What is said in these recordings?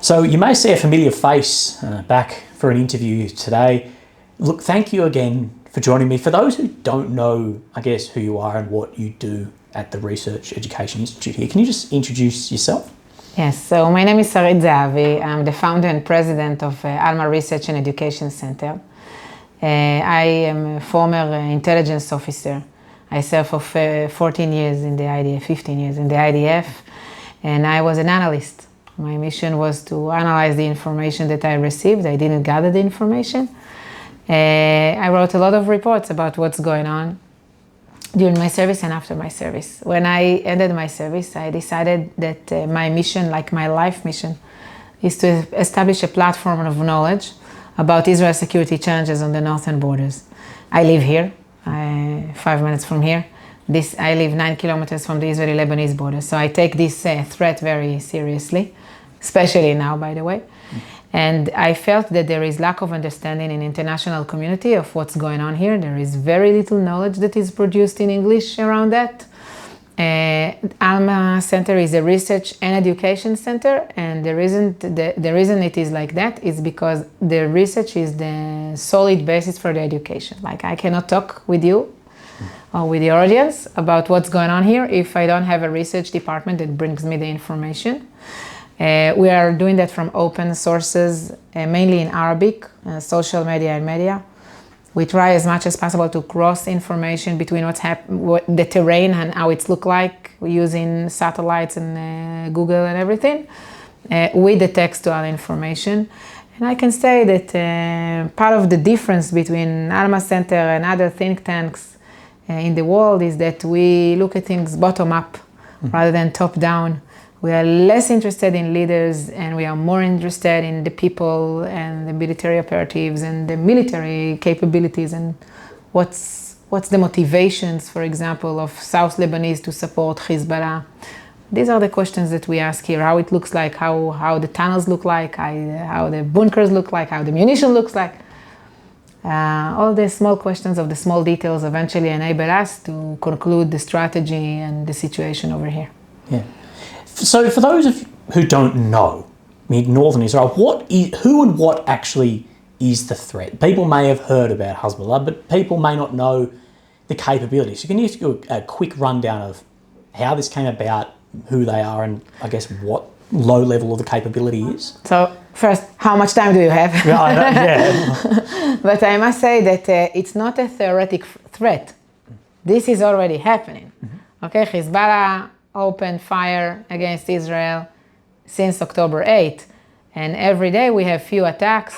So you may see a familiar face back for an interview today. Look, thank you again for joining me. For those who don't know, I guess, who you are and what you do at the Research Education Institute here, can you just introduce yourself? Yes, so my name is Sarit Zahavi. I'm the founder and president of Alma Research and Education Center. I am a former intelligence officer. I served for 14 years in the IDF, 15 years in the IDF, and I was an analyst. My mission was to analyze the information that I received. I didn't gather the information. I wrote a lot of reports about what's going on during my service and after my service. When I ended my service, I decided that my mission, like my life mission, is to establish a platform of knowledge about Israel's security challenges on the northern borders. I live here, 5 minutes from here. I live 9 kilometers from the Israeli-Lebanese border, so I take this threat very seriously, especially now, by the way. And I felt that there is lack of understanding in international community of what's going on here. There is very little knowledge that is produced in English around that. Alma Center is a research and education center, and the reason it is like that is because the research is the solid basis for the education. Like, I cannot talk with you or with the audience about what's going on here if I don't have a research department that brings me the information. We are doing that from open sources, mainly in Arabic, social media and media. We try as much as possible to cross information between what the terrain and how it's look like using satellites and Google and everything with the textual information. And I can say that part of the difference between Alma Center and other think tanks in the world is that we look at things bottom up rather than top down. We are less interested in leaders, and we are more interested in the people and the military operatives and the military capabilities and what's the motivations, for example, of South Lebanese to support Hezbollah. These are the questions that we ask here: how it looks like, how the tunnels look like, how the bunkers look like, how the munition looks like. All the small questions of the small details eventually enable us to conclude the strategy and the situation over here. Yeah. So for those of you who don't know, northern Israel, who and what actually is the threat? People may have heard about Hezbollah, but people may not know the capabilities. So can you do a quick rundown of how this came about, who they are, and I guess what low level of the capability is? So first, how much time do you have? Yeah. But I must say that it's not a theoretic threat. This is already happening. Okay, Hezbollah opened fire against Israel since October 8th. And every day we have few attacks.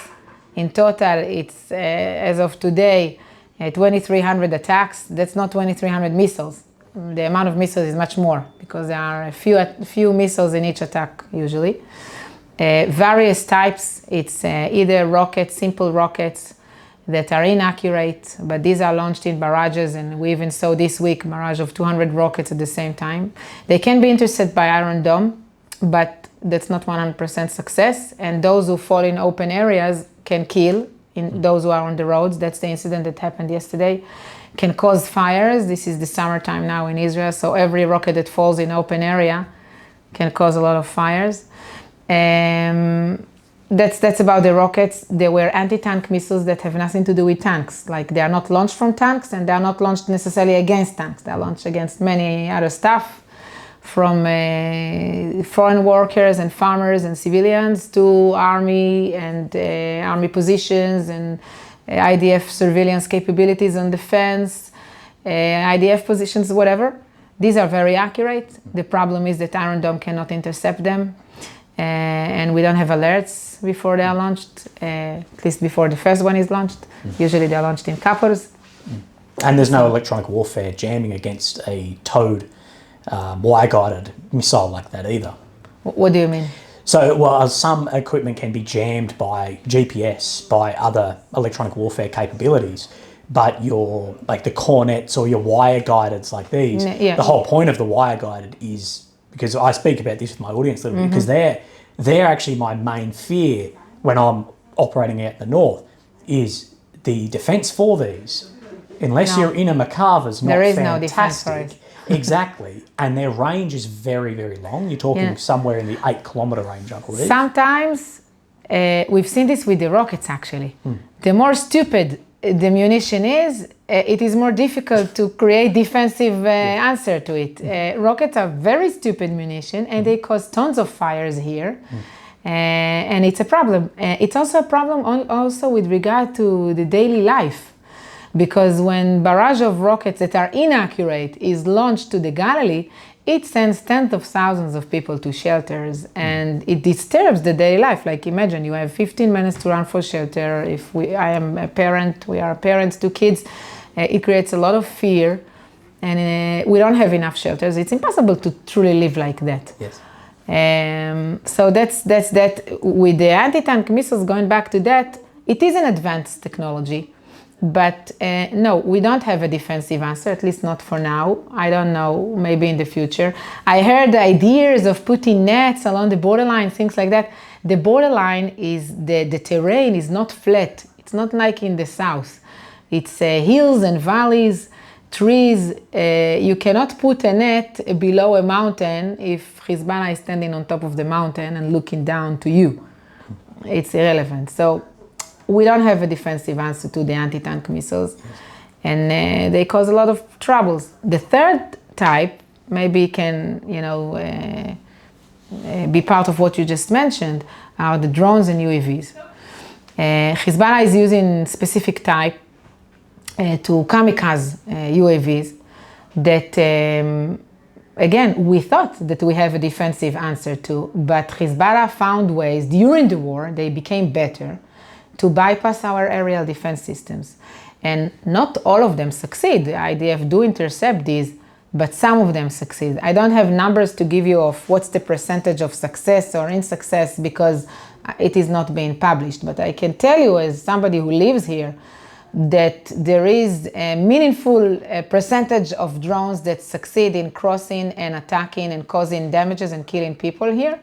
In total, it's, as of today, 2,300 attacks. That's not 2,300 missiles. The amount of missiles is much more because there are a few missiles in each attack, usually. Various types. It's either rockets, simple rockets, that are inaccurate, but these are launched in barrages, and we even saw this week a barrage of 200 rockets at the same time. They can be intercepted by Iron Dome, but that's not 100% success, and those who fall in open areas can kill those who are on the roads. That's the incident that happened yesterday. Can cause fires. This is the summertime now in Israel, so every rocket that falls in open area can cause a lot of fires. That's about the rockets. There were anti-tank missiles that have nothing to do with tanks. Like, they are not launched from tanks, and they are not launched necessarily against tanks. They are launched against many other stuff, from foreign workers and farmers and civilians to army and army positions and IDF surveillance capabilities on defense, IDF positions, whatever. These are very accurate. The problem is that Iron Dome cannot intercept them. And we don't have alerts before they are launched, at least before the first one is launched. Usually they're launched in couples. And there's no electronic warfare jamming against a towed, wire-guided missile like that either. What do you mean? So, well, some equipment can be jammed by GPS, by other electronic warfare capabilities, but your, like the cornets or your wire-guideds like these, the whole point of the wire-guided is, because I speak about this with my audience a little bit, because they're actually my main fear when I'm operating out in the north, is the defence for these. Unless you're in a Makava is not there is fantastic. no defence for it. Exactly. And their range is very, very long. You're talking somewhere in the 8-kilometre range, I believe. Sometimes, we've seen this with the rockets, actually. The more stupid the munition is, it is more difficult to create defensive answer to it. Rockets are very stupid munition, and they cause tons of fires here. And it's a problem. It's also a problem also with regard to the daily life. Because when barrage of rockets that are inaccurate is launched to the Galilee, it sends tens of thousands of people to shelters, and it disturbs the daily life. Like, imagine you have 15 minutes to run for shelter. If I am a parent, we are parents to kids, it creates a lot of fear, and we don't have enough shelters. It's impossible to truly live like that. Yes. So that's that. With the anti-tank missiles, going back to that, it is an advanced technology. But no, we don't have a defensive answer, at least not for now. I don't know, maybe in the future. I heard ideas of putting nets along the borderline, things like that. The borderline is, the terrain is not flat. It's not like in the south. It's hills and valleys, trees. You cannot put a net below a mountain if Hezbollah is standing on top of the mountain and looking down to you. It's irrelevant. So we don't have a defensive answer to the anti-tank missiles, and they cause a lot of troubles. The third type maybe can, be part of what you just mentioned, are the drones and UAVs. Hezbollah is using specific type to kamikaze UAVs that, again, we thought that we have a defensive answer to, but Hezbollah found ways during the war, they became better, to bypass our aerial defense systems. And not all of them succeed. The IDF do intercept these, but some of them succeed. I don't have numbers to give you of what's the percentage of success or insuccess, because it is not being published. But I can tell you, as somebody who lives here, that there is a meaningful percentage of drones that succeed in crossing and attacking and causing damages and killing people here.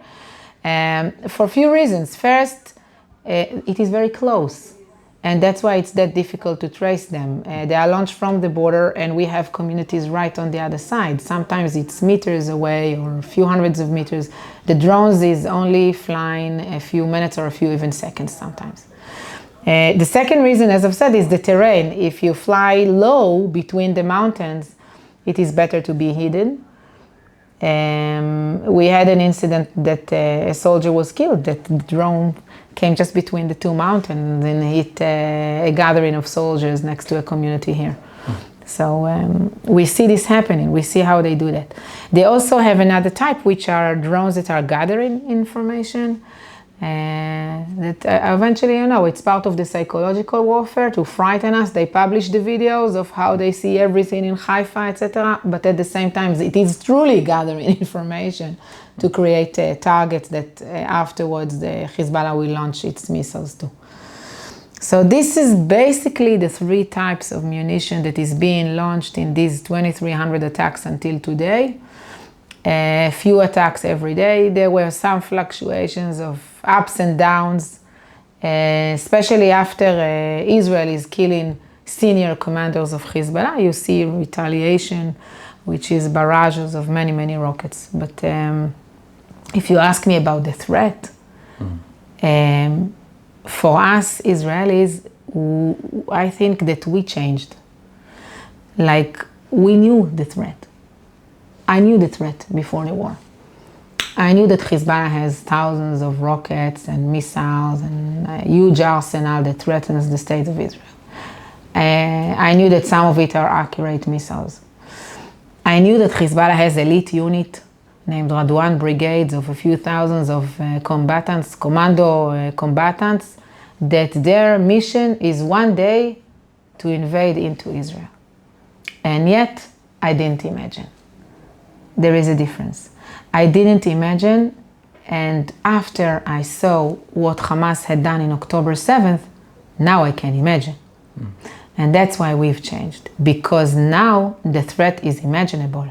For a few reasons. First, it is very close, and that's why it's that difficult to trace them. They are launched from the border, and we have communities right on the other side. Sometimes it's meters away or a few hundreds of meters. The drones is only flying a few minutes or a few even seconds sometimes. The second reason, as I've said, is the terrain. If you fly low between the mountains, it is better to be hidden. We had an incident that a soldier was killed, that the drone came just between the two mountains and hit a gathering of soldiers next to a community here. So we see this happening. We see how they do that. They also have another type, which are drones that are gathering information. That eventually, it's part of the psychological warfare to frighten us. They publish the videos of how they see everything in Haifa, etc. But at the same time, it is truly gathering information to create targets that afterwards the Hezbollah will launch its missiles to. So this is basically the three types of munition that is being launched in these 2,300 attacks until today. A few attacks every day. There were some fluctuations of ups and downs, especially after Israel is killing senior commanders of Hezbollah. You see retaliation, which is barrages of many, many rockets. But if you ask me about the threat, for us Israelis, I think that we changed. Like, we knew the threat. I knew the threat before the war. I knew that Hezbollah has thousands of rockets and missiles and a huge arsenal that threatens the state of Israel. I knew that some of it are accurate missiles. I knew that Hezbollah has elite unit named Radwan brigades of a few thousands of combatants, commando combatants, that their mission is one day to invade into Israel. And yet, I didn't imagine. There is a difference. I didn't imagine, and after I saw what Hamas had done in October 7th, now I can imagine. And that's why we've changed, because now the threat is imaginable.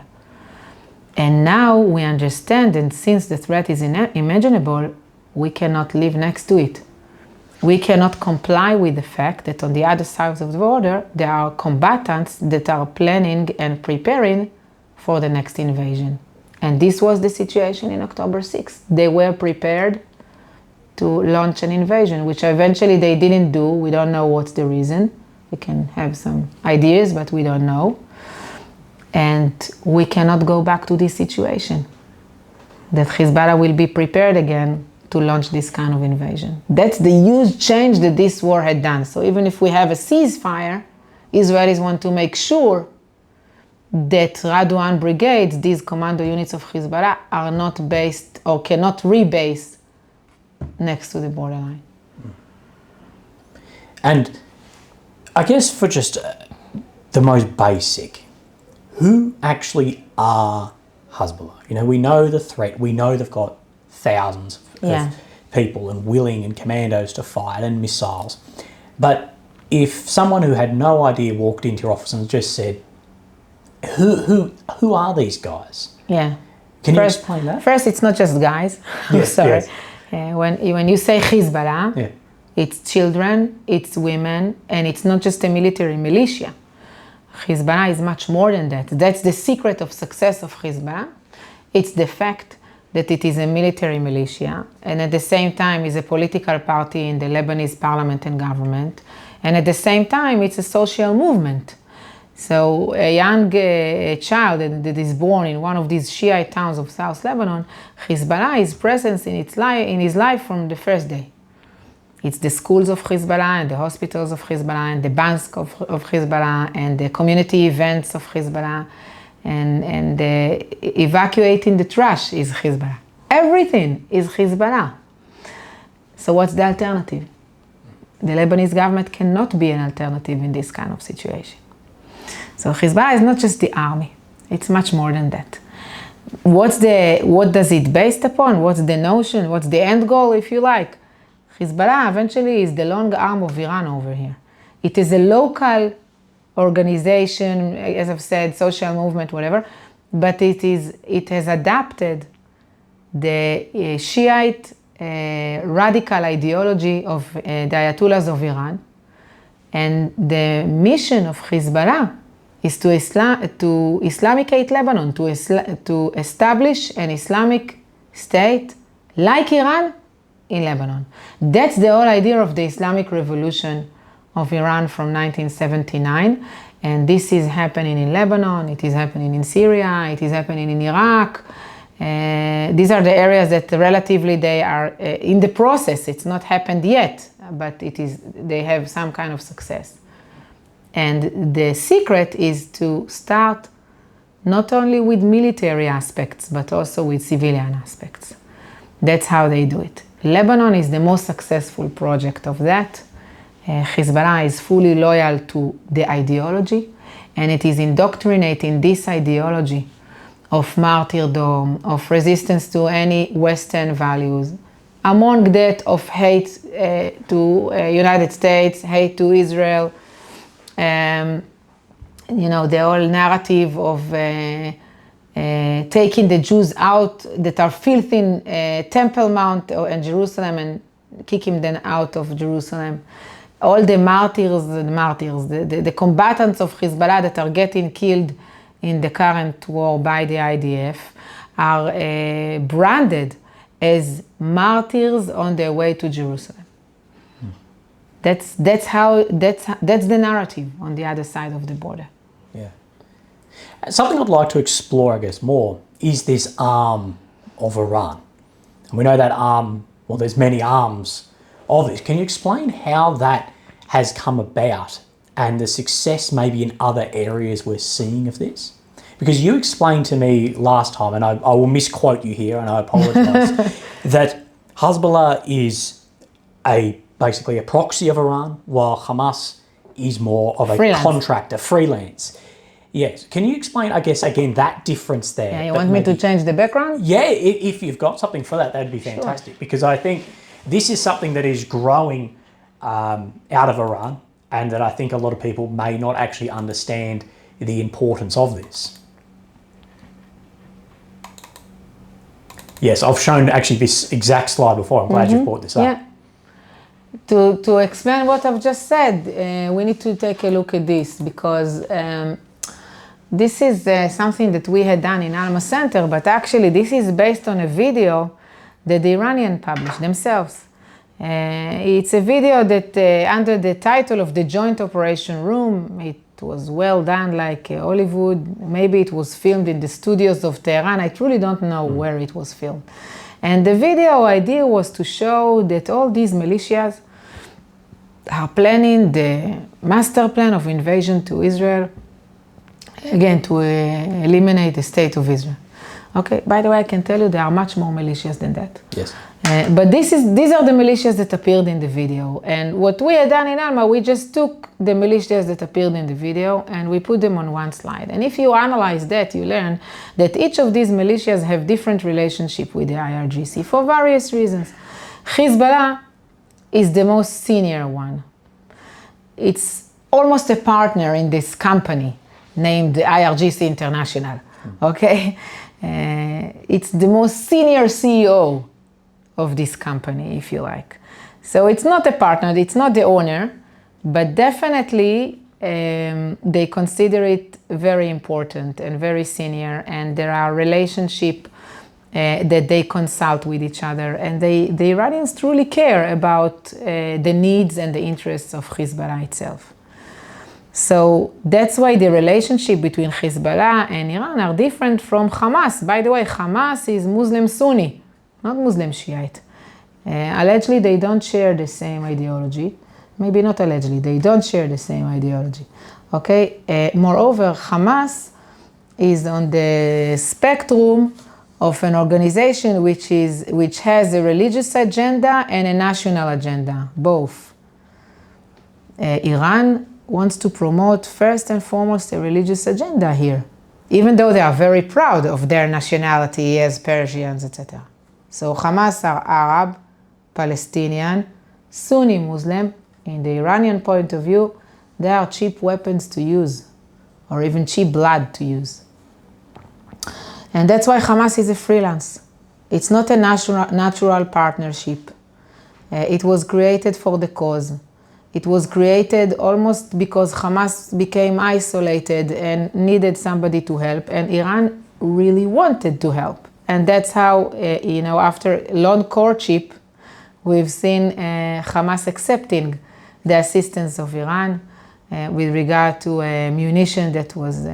And now we understand, and since the threat is imaginable, we cannot live next to it. We cannot comply with the fact that on the other side of the border, there are combatants that are planning and preparing for the next invasion. And this was the situation in October 6th. They were prepared to launch an invasion, which eventually they didn't do. We don't know what's the reason. We can have some ideas, but we don't know. And we cannot go back to this situation, that Hezbollah will be prepared again to launch this kind of invasion. That's the huge change that this war had done. So even if we have a ceasefire, Israelis want to make sure that Radwan brigades, these commando units of Hezbollah, are not based or cannot rebase next to the borderline. And I guess for just the most basic, who actually are Hezbollah? You know, we know the threat, we know they've got thousands of people and willing and commandos to fight and missiles. But if someone who had no idea walked into your office and just said, who are these guys? Yeah. Can you explain that? First, it's not just guys. Yes, sorry. Yes. When you say Hezbollah, it's children, it's women, and it's not just a military militia. Hezbollah is much more than that. That's the secret of success of Hezbollah. It's the fact that it is a military militia, and at the same time is a political party in the Lebanese parliament and government, and at the same time it's a social movement. So a young child that is born in one of these Shiite towns of South Lebanon, Hezbollah is present in his life from the first day. It's the schools of Hezbollah and the hospitals of Hezbollah and the banks of Hezbollah and the community events of Hezbollah and evacuating the trash is Hezbollah. Everything is Hezbollah. So what's the alternative? The Lebanese government cannot be an alternative in this kind of situation. So Hezbollah is not just the army. It's much more than that. What does it based upon? What's the notion? What's the end goal, if you like? Hezbollah eventually is the long arm of Iran over here. It is a local organization, as I've said, social movement, whatever, but it has adapted the Shiite radical ideology of the Ayatollahs of Iran, and the mission of Hezbollah is to Islamicate Lebanon, to establish an Islamic state like Iran in Lebanon. That's the whole idea of the Islamic Revolution of Iran from 1979, and this is happening in Lebanon, it is happening in Syria, it is happening in Iraq. These are the areas that relatively they are in the process. It's not happened yet, but they have some kind of success. And the secret is to start not only with military aspects, but also with civilian aspects. That's how they do it. Lebanon is the most successful project of that. Hezbollah is fully loyal to the ideology, and it is indoctrinating this ideology of martyrdom, of resistance to any Western values, among that of hate to United States, hate to Israel, the whole narrative of taking the Jews out that are filth in Temple Mount in Jerusalem and kicking them out of Jerusalem. All the martyrs, the combatants of Hezbollah that are getting killed in the current war by the IDF are branded as martyrs on their way to Jerusalem. That's the narrative on the other side of the border. Yeah. Something I'd like to explore, I guess, more is this arm of Iran. And we know that arm, well, there's many arms of this. Can you explain how that has come about and the success maybe in other areas we're seeing of this? Because you explained to me last time, and I will misquote you here, and I apologize, that Hezbollah is basically a proxy of Iran, while Hamas is more of a contractor, freelance. Yes. Can you explain, I guess, again, that difference there? Yeah, you want me to change the background? Yeah, if you've got something for that, that'd be fantastic. Sure. Because I think this is something that is growing out of Iran, and that I think a lot of people may not actually understand the importance of this. Yes, I've shown actually this exact slide before. I'm glad you brought this up. Yeah. To explain what I've just said, we need to take a look at this, because this is something that we had done in Alma Center, but actually this is based on a video that the Iranians published themselves. It's a video that under the title of the Joint Operation Room, it was well done like Hollywood. Maybe it was filmed in the studios of Tehran. I truly don't know where it was filmed. And the video idea was to show that all these militias are planning the master plan of invasion to Israel, again, to eliminate the state of Israel. Okay, by the way, I can tell you there are much more militias than that. Yes. But these are the militias that appeared in the video. And what we had done in Alma, we just took the militias that appeared in the video and we put them on one slide. And if you analyze that, you learn that each of these militias have different relationship with the IRGC for various reasons. Hezbollah is the most senior one. It's almost a partner in this company named the IRGC International, okay? It's the most senior CEO of this company, if you like. So it's not a partner, it's not the owner, but definitely they consider it very important and very senior, and there are relationships that they consult with each other, and the Iranians truly care about the needs and the interests of Hezbollah itself. So that's why the relationship between Hezbollah and Iran are different from Hamas. By the way, Hamas is Muslim Sunni, not Muslim Shiite. Allegedly, they don't share the same ideology. Maybe not allegedly, they don't share the same ideology. Okay. Moreover, Hamas is on the spectrum of an organization which has a religious agenda and a national agenda, both. Iran wants to promote first and foremost a religious agenda here, even though they are very proud of their nationality as Persians, etc. So Hamas are Arab, Palestinian, Sunni Muslim. In the Iranian point of view, they are cheap weapons to use, or even cheap blood to use. And that's why Hamas is a freelance. It's not a natural partnership. It was created for the cause. It was created almost because Hamas became isolated and needed somebody to help, and Iran really wanted to help. And that's how, after long courtship, we've seen Hamas accepting the assistance of Iran with regard to munition that was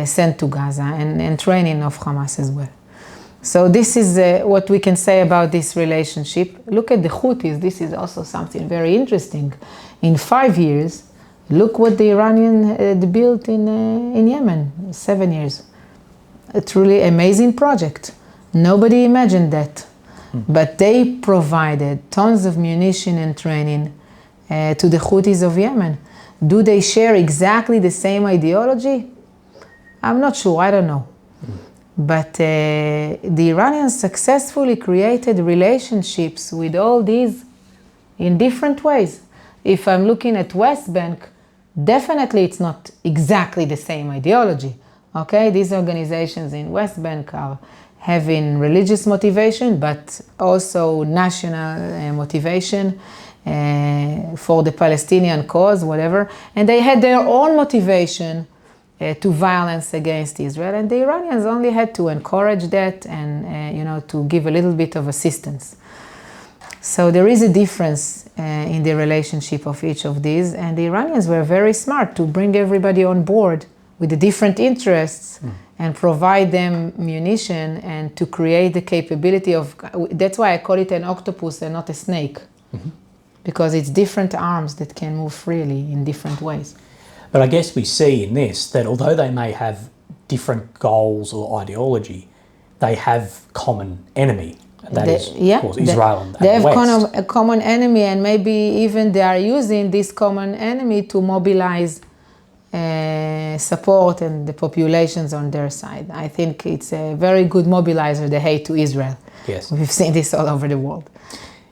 sent to Gaza and training of Hamas as well. So this is what we can say about this relationship. Look at the Houthis. This is also something very interesting. In 5 years, look what the Iranians built in Yemen, 7 years. A truly amazing project. Nobody imagined that. But they provided tons of munition and training to the Houthis of Yemen. Do they share exactly the same ideology? I'm not sure, I don't know. But the Iranians successfully created relationships with all these in different ways. If I'm looking at West Bank, definitely it's not exactly the same ideology. Okay, these organizations in West Bank are having religious motivation, but also national motivation for the Palestinian cause, whatever. And they had their own motivation to violence against Israel, and the Iranians only had to encourage that and to give a little bit of assistance. So there is a difference in the relationship of each of these, and the Iranians were very smart to bring everybody on board with the different interests and provide them munition and to create the capability of, that's why I call it an octopus and not a snake, because it's different arms that can move freely in different ways. But I guess we see in this that although they may have different goals or ideology, they have common enemy. That is, of course, Israel and they the West. Have a common enemy, and maybe even they are using this common enemy to mobilize support and the populations on their side. I think it's a very good mobilizer, the hate to Israel. Yes. We've seen this all over the world.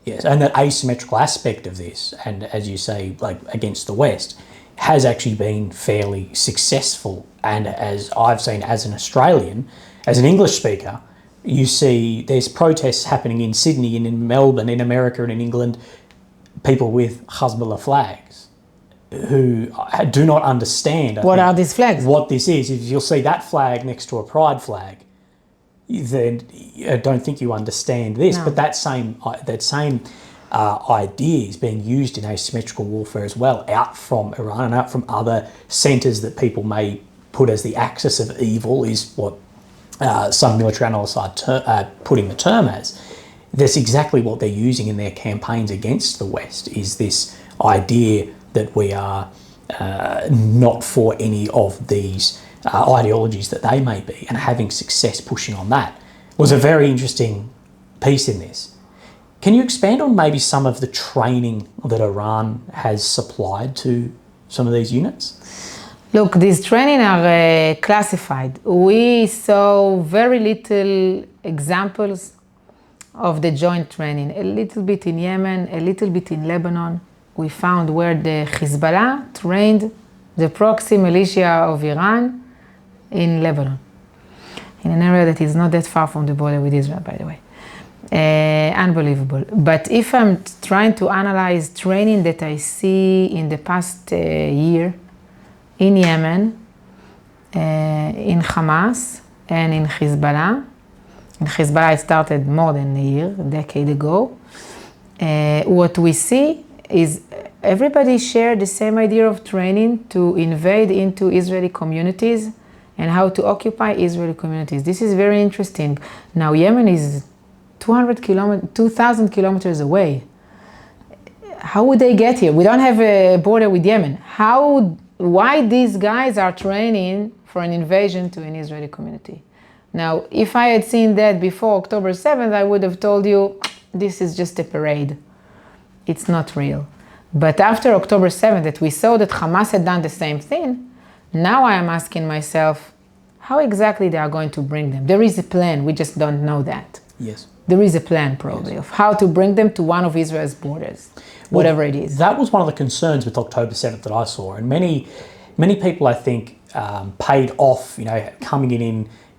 Yes, and that asymmetrical aspect of this, and as you say, like against the West, has actually been fairly successful. And as I've seen as an Australian, as an English speaker, you see there's protests happening in Sydney and in Melbourne, in America and in England, people with Hezbollah flags. who do not understand what are these flags? What this is. If you'll see that flag next to a pride flag, then I don't think you understand this. No. But that same idea is being used in asymmetrical warfare as well, out from Iran and out from other centres that people may put as the axis of evil, is what some military analysts are putting the term as. That's exactly what they're using in their campaigns against the West, is this idea that we are not for any of these ideologies that they may be, and having success pushing on that was a very interesting piece in this. Can you expand on maybe some of the training that Iran has supplied to some of these units? Look, these training are classified. We saw very little examples of the joint training, a little bit in Yemen, a little bit in Lebanon. We found where the Hezbollah trained the proxy militia of Iran in Lebanon, in an area that is not that far from the border with Israel, by the way. Unbelievable. But if I'm trying to analyze training that I see in the past year in Yemen, in Hamas, and in Hezbollah, in Hezbollah it started more than a decade ago, what we see is everybody shared the same idea of training to invade into Israeli communities and how to occupy Israeli communities. This is very interesting. Now, Yemen is 2,000 kilometers away. How would they get here? We don't have a border with Yemen. Why these guys are training for an invasion to an Israeli community? Now, if I had seen that before October 7th, I would have told you, this is just a parade. It's not real. But after October 7th, that we saw that Hamas had done the same thing, now I am asking myself, how exactly they are going to bring them? There is a plan, we just don't know that. Yes. There is a plan, probably, of how to bring them to one of Israel's borders, whatever it is. That was one of the concerns with October 7th that I saw. And many people, I think, paid off, coming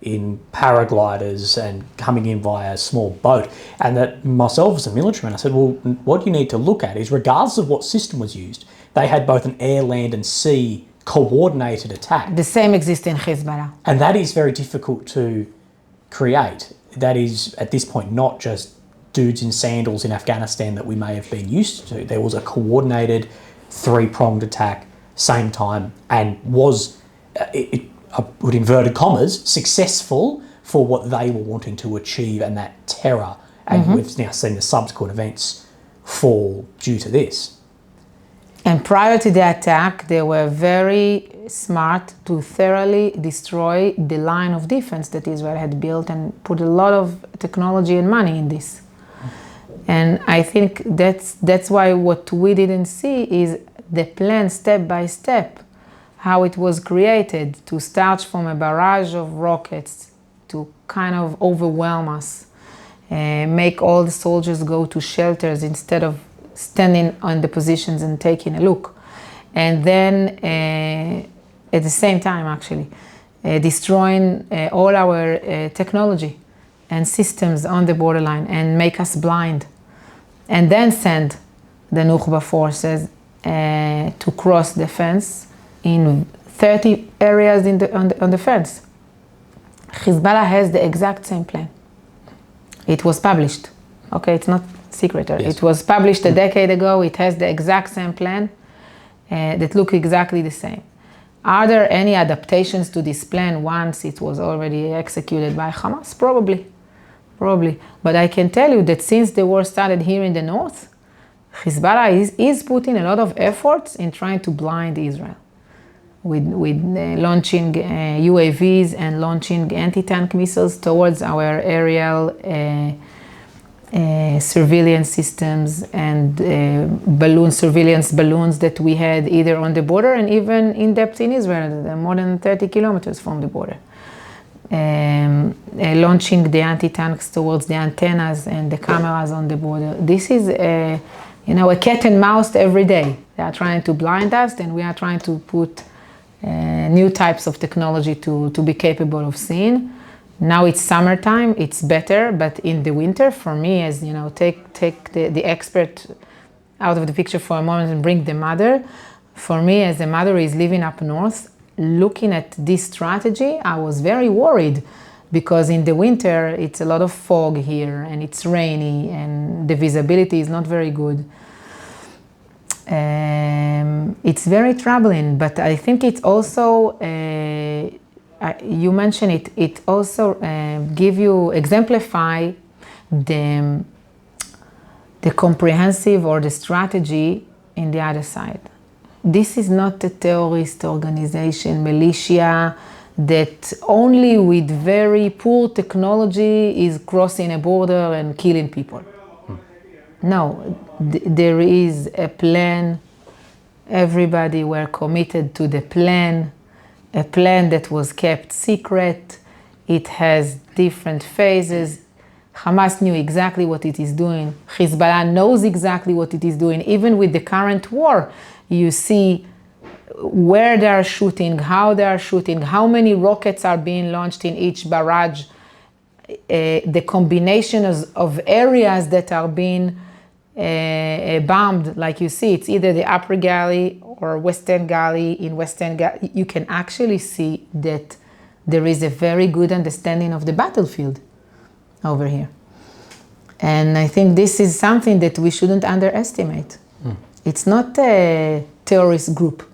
in paragliders and coming in via a small boat. And that myself as a militaryman, I said, well, what you need to look at is, regardless of what system was used, they had both an air, land and sea coordinated attack. The same exists in Hezbollah. And that is very difficult to create. That is, at this point, not just dudes in sandals in Afghanistan that we may have been used to. There was a coordinated, three-pronged attack, same time, and was, I put inverted commas, successful for what they were wanting to achieve, and that terror. And we've now seen the subsequent events fall due to this. And prior to the attack, they were very smart to thoroughly destroy the line of defense that Israel had built and put a lot of technology and money in this. And I think that's why what we didn't see is the plan step by step, how it was created to start from a barrage of rockets to kind of overwhelm us, make all the soldiers go to shelters instead of standing on the positions and taking a look. And then at the same time, actually, destroying all our technology and systems on the borderline and make us blind. And then send the Nukhba forces to cross the fence in 30 areas on the fence. Hezbollah has the exact same plan. It was published. Okay, it's not secret. Yes. It was published a decade ago. It has the exact same plan that look exactly the same. Are there any adaptations to this plan once it was already executed by Hamas? Probably. But I can tell you that since the war started here in the north, Hezbollah is putting a lot of efforts in trying to blind Israel with launching UAVs and launching anti-tank missiles towards our aerial surveillance systems and surveillance balloons that we had either on the border and even in depth in Israel, more than 30 kilometers from the border. Launching the anti-tanks towards the antennas and the cameras on the border. This is a cat and mouse every day. They are trying to blind us, and we are trying to put new types of technology to be capable of seeing. Now it's summertime, it's better, but in the winter, for me, as take the expert out of the picture for a moment and bring the mother. For me, as a mother who is living up north, looking at this strategy, I was very worried because in the winter, it's a lot of fog here and it's rainy and the visibility is not very good. It's very troubling, but I think it's also, you mentioned it, it also exemplify the comprehensive or the strategy in the other side. This is not a terrorist organization, militia, that only with very poor technology is crossing a border and killing people. No, there is a plan. Everybody were committed to the plan, a plan that was kept secret. It has different phases. Hamas knew exactly what it is doing. Hezbollah knows exactly what it is doing. Even with the current war, you see where they are shooting, how they are shooting, how many rockets are being launched in each barrage, the combination of areas that are being bombed. Like you see, it's either the upper galley or western galley. In western galley, you can actually see that there is a very good understanding of the battlefield over here. And I think this is something that we shouldn't underestimate. It's not a terrorist group.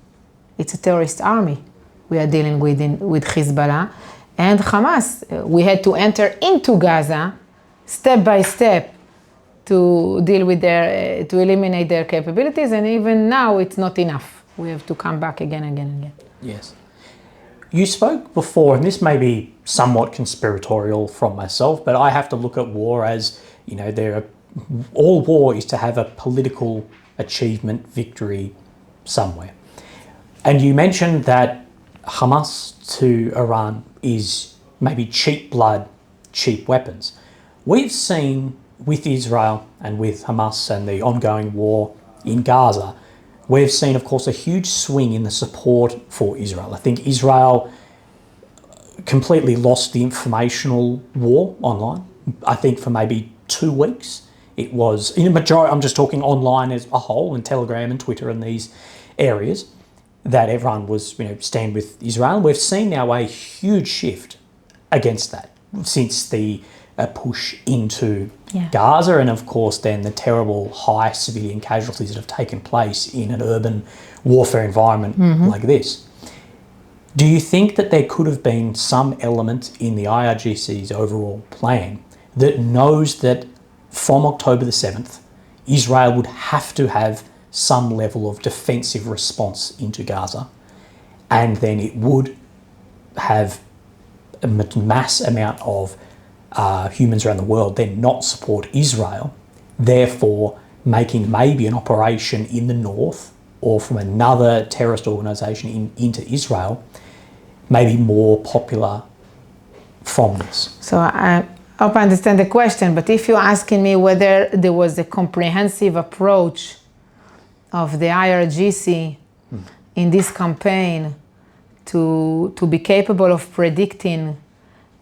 It's a terrorist army we are dealing with Hezbollah and Hamas. We had to enter into Gaza step by step to deal with to eliminate their capabilities, and even now it's not enough. We have to come back again. Yes. You spoke before, and this may be somewhat conspiratorial from myself, but I have to look at war as, all war is to have a political achievement, victory somewhere. And you mentioned that Hamas to Iran is maybe cheap blood, cheap weapons. We've seen with Israel and with Hamas and the ongoing war in Gaza, we've seen, of course, a huge swing in the support for Israel. I think Israel completely lost the informational war online. I think for maybe 2 weeks, it was, in a majority, I'm just talking online as a whole, and Telegram and Twitter and these areas, that everyone was, stand with Israel. We've seen now a huge shift against that since the push into Gaza, and of course then the terrible high civilian casualties that have taken place in an urban warfare environment like this. Do you think that there could have been some element in the IRGC's overall plan that knows that from October the 7th, Israel would have to have some level of defensive response into Gaza, and then it would have a mass amount of humans around the world then not support Israel, therefore making maybe an operation in the north or from another terrorist organisation into Israel maybe more popular from this? So I hope I understand the question, but if you're asking me whether there was a comprehensive approach of the IRGC in this campaign to be capable of predicting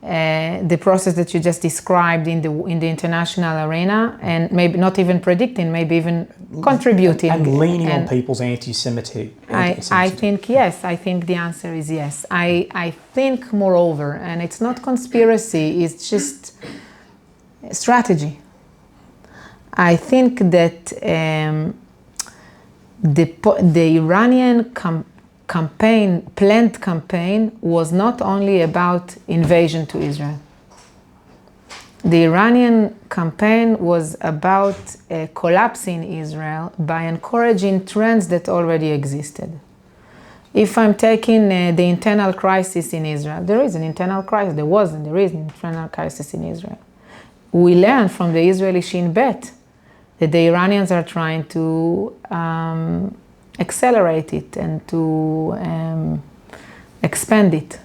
the process that you just described in the international arena, and maybe not even predicting, maybe even contributing. And leaning on people's anti-Semitic. I think yes. I think the answer is yes. I think, moreover, and it's not conspiracy, it's just strategy. I think that the Iranian planned campaign was not only about invasion to Israel. The Iranian campaign was about collapsing Israel by encouraging trends that already existed. If I'm taking the internal crisis in Israel, there is an internal crisis. There is an internal crisis in Israel. We learned from the Israeli Shin Bet that the Iranians are trying to accelerate it and to expand it.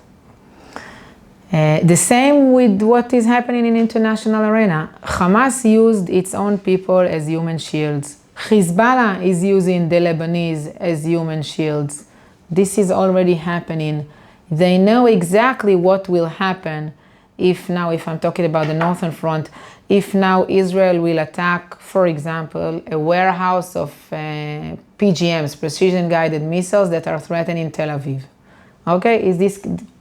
The same with what is happening in international arena. Hamas used its own people as human shields. Hezbollah is using the Lebanese as human shields. This is already happening. They know exactly what will happen if I'm talking about the northern front, if now Israel will attack, for example, a warehouse of PGMs, precision-guided missiles that are threatening Tel Aviv. Okay,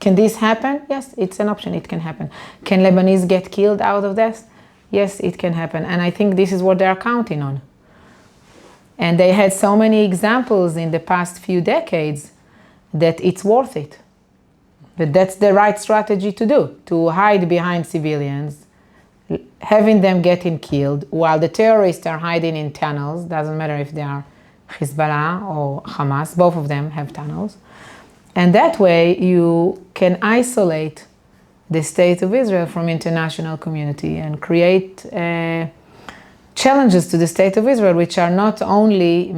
can this happen? Yes, it's an option, it can happen. Can Lebanese get killed out of this? Yes, it can happen. And I think this is what they're counting on. And they had so many examples in the past few decades that it's worth it. But that's the right strategy to do, to hide behind civilians, having them getting killed while the terrorists are hiding in tunnels. Doesn't matter if they are Hezbollah or Hamas, both of them have tunnels. And that way you can isolate the state of Israel from international community and create challenges to the state of Israel, which are not only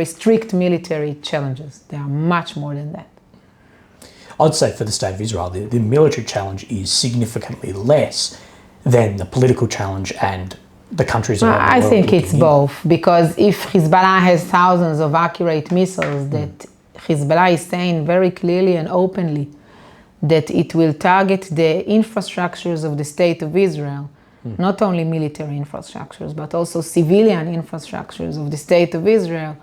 strict military challenges. They are much more than that. I'd say for the state of Israel, the military challenge is significantly less than the political challenge and the countries around the world. I think it's both, because if Hezbollah has thousands of accurate missiles that Hezbollah is saying very clearly and openly that it will target the infrastructures of the state of Israel, not only military infrastructures, but also civilian infrastructures of the state of Israel,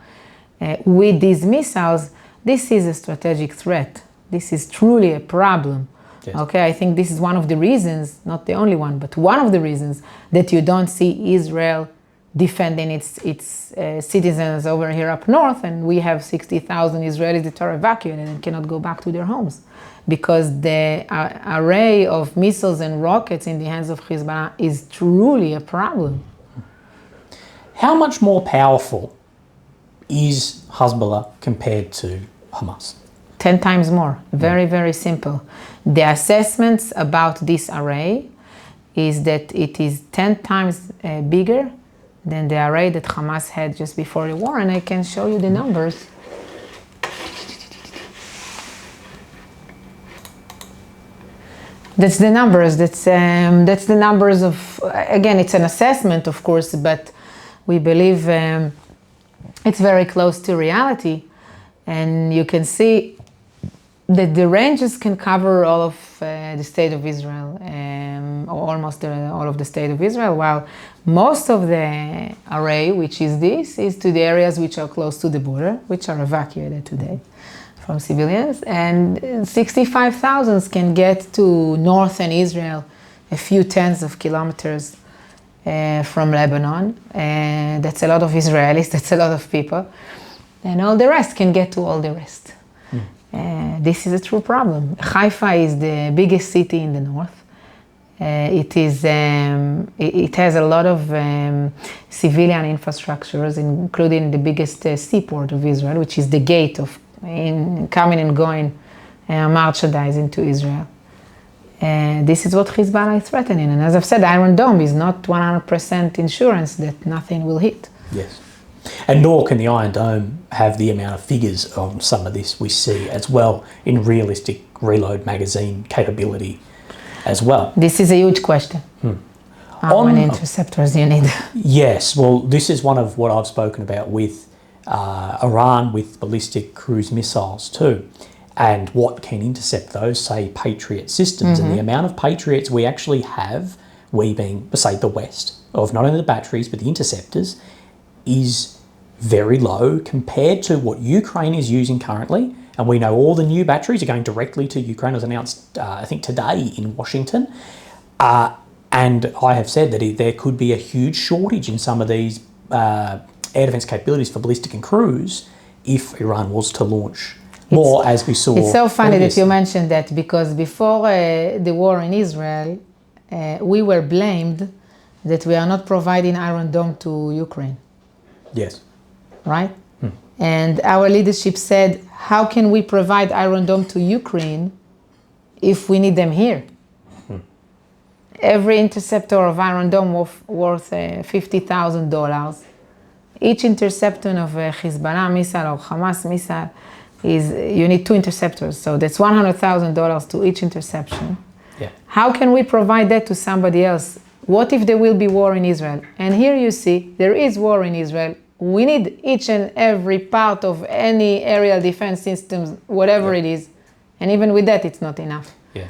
with these missiles, this is a strategic threat. This is truly a problem. Yes. Okay, I think this is one of the reasons, not the only one, but one of the reasons that you don't see Israel defending its citizens over here up north, and we have 60,000 Israelis that are evacuated and cannot go back to their homes, because the array of missiles and rockets in the hands of Hezbollah is truly a problem. How much more powerful is Hezbollah compared to Hamas? 10 times more. Very, very simple. The assessments about this array is that it is 10 times bigger than the array that Hamas had just before the war, and I can show you the numbers. That's the numbers. That's the numbers of. Again, it's an assessment, of course, but we believe it's very close to reality, and you can see that the ranges can cover all of the state of Israel, or almost all of the state of Israel, while most of the array, which is this, is to the areas which are close to the border, which are evacuated today from civilians, and 65,000 can get to northern Israel, a few tens of kilometers from Lebanon. That's a lot of Israelis, that's a lot of people, and all the rest can get to all the rest. This is a true problem. Haifa is the biggest city in the north. It has a lot of civilian infrastructures, including the biggest seaport of Israel, which is the gate of coming and going merchandise into Israel. This is what Hezbollah is threatening. And as I've said, Iron Dome is not 100% insurance that nothing will hit. Yes. And nor can the Iron Dome have the amount of figures on some of this we see as well in realistic reload magazine capability as well. This is a huge question. How many interceptors you need? Yes, well, this is one of what I've spoken about with Iran with ballistic cruise missiles too, and what can intercept those, say, Patriot systems, and the amount of Patriots we actually have, we being, say, the West, of not only the batteries but the interceptors, is very low compared to what Ukraine is using currently. And we know all the new batteries are going directly to Ukraine. It was announced, I think, today in Washington. And I have said that there could be a huge shortage in some of these air defense capabilities for ballistic and cruise if Iran was to launch more, as we saw. It's so funny that you mentioned that, because before the war in Israel, we were blamed that we are not providing Iron Dome to Ukraine. Yes. Right? And our leadership said, how can we provide Iron Dome to Ukraine if we need them here? Every interceptor of Iron Dome worth $50,000. Each interceptor of a Hezbollah missile or Hamas missile you need 2 interceptors. So that's $100,000 to each interception. Yeah. How can we provide that to somebody else? What if there will be war in Israel? And here you see, there is war in Israel. We need each and every part of any aerial defense systems, whatever it is. And even with that, it's not enough. Yeah.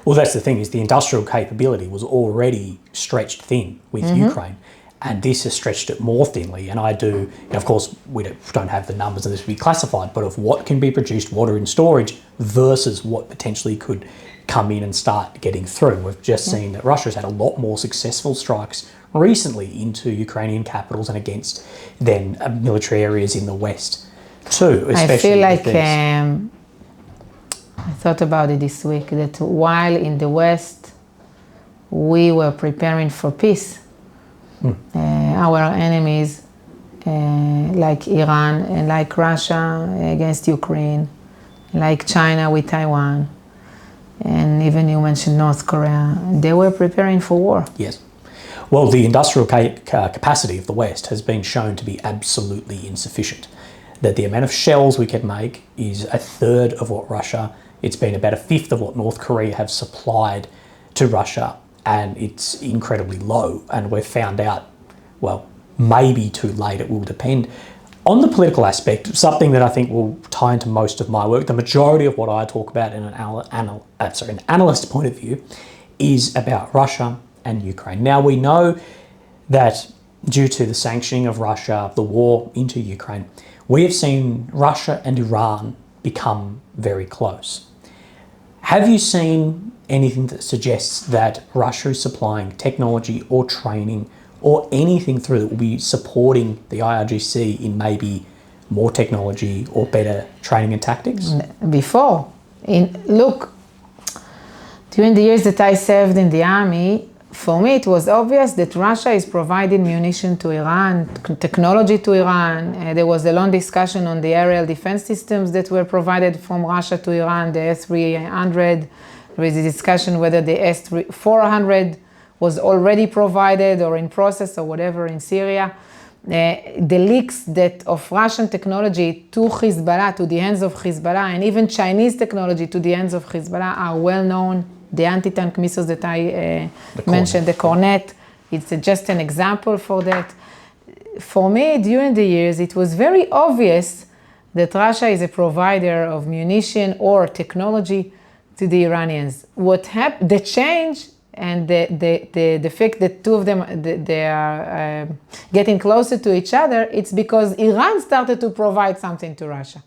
Well, that's the thing, is the industrial capability was already stretched thin with Ukraine, and this has stretched it more thinly. And of course, we don't have the numbers of this to be classified, but of what can be produced, what are in storage, versus what potentially could come in and start getting through. We've just seen that Russia has had a lot more successful strikes recently into Ukrainian capitals and against then military areas in the West too. I feel like I thought about it this week, that while in the West we were preparing for peace, our enemies like Iran and like Russia against Ukraine, like China with Taiwan, and even you mentioned North Korea, they were preparing for war. Yes. Well, the industrial capacity of the West has been shown to be absolutely insufficient. That the amount of shells we can make is a third of what it's been about a fifth of what North Korea have supplied to Russia, and it's incredibly low. And we've found out, well, maybe too late, it will depend. On the political aspect, something that I think will tie into most of my work, the majority of what I talk about in an analyst point of view, is about Russia and Ukraine. Now, we know that due to the sanctioning of Russia, the war into Ukraine, we have seen Russia and Iran become very close. Have you seen anything that suggests that Russia is supplying technology or training or anything through that will be supporting the IRGC in maybe more technology or better training and tactics? Before, during the years that I served in the army, for me it was obvious that Russia is providing munition to Iran, technology to Iran. There was a long discussion on the aerial defense systems that were provided from Russia to Iran, the S-300. There is a discussion whether the S-400 was already provided or in process or whatever in Syria. The leaks of Russian technology to Hezbollah, to the hands of Hezbollah, and even Chinese technology to the hands of Hezbollah are well known. The anti-tank missiles that I mentioned, the Cornet, it's just an example for that. For me, during the years, it was very obvious that Russia is a provider of munition or technology to the Iranians. What happened, the change and the fact that two of them, they are getting closer to each other, it's because Iran started to provide something to Russia,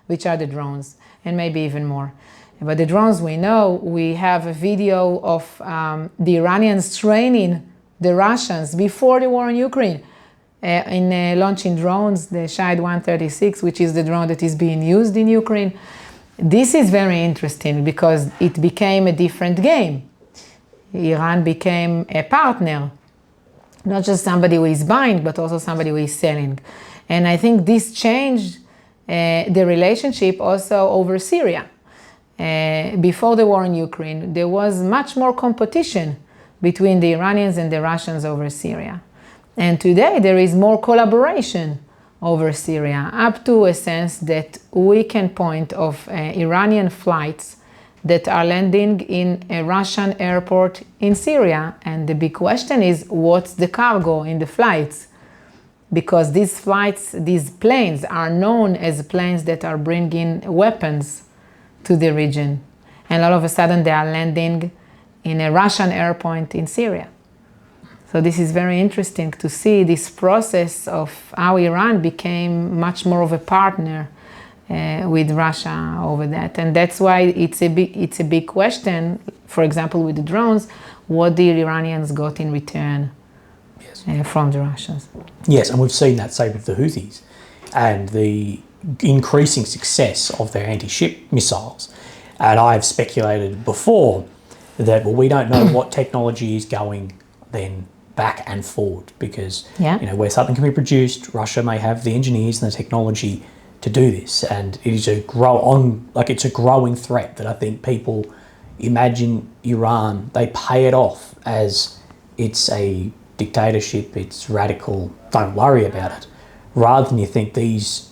which are the drones, and maybe even more. But the drones, we know, we have a video of the Iranians training the Russians before the war in Ukraine in launching drones, the Shahid 136, which is the drone that is being used in Ukraine. This is very interesting because it became a different game. Iran became a partner, not just somebody who is buying, but also somebody who is selling. And I think this changed the relationship also over Syria. Before the war in Ukraine, there was much more competition between the Iranians and the Russians over Syria. And today there is more collaboration over Syria, up to a sense that we can point of Iranian flights that are landing in a Russian airport in Syria. And the big question is, what's the cargo in the flights? Because these planes are known as planes that are bringing weapons to the region. And all of a sudden they are landing in a Russian airport in Syria. So this is very interesting to see this process of how Iran became much more of a partner with Russia over that. And that's why it's a big question, for example, with the drones, what the Iranians got in return from the Russians. Yes, and we've seen that, say, with the Houthis and the increasing success of their anti-ship missiles. And I've speculated before that, well, we don't know what technology is going then back and forward because, where something can be produced, Russia may have the engineers and the technology to do this. And it is it's a growing threat that I think people imagine Iran, they pay it off as it's a dictatorship, it's radical, don't worry about it. Rather than you think these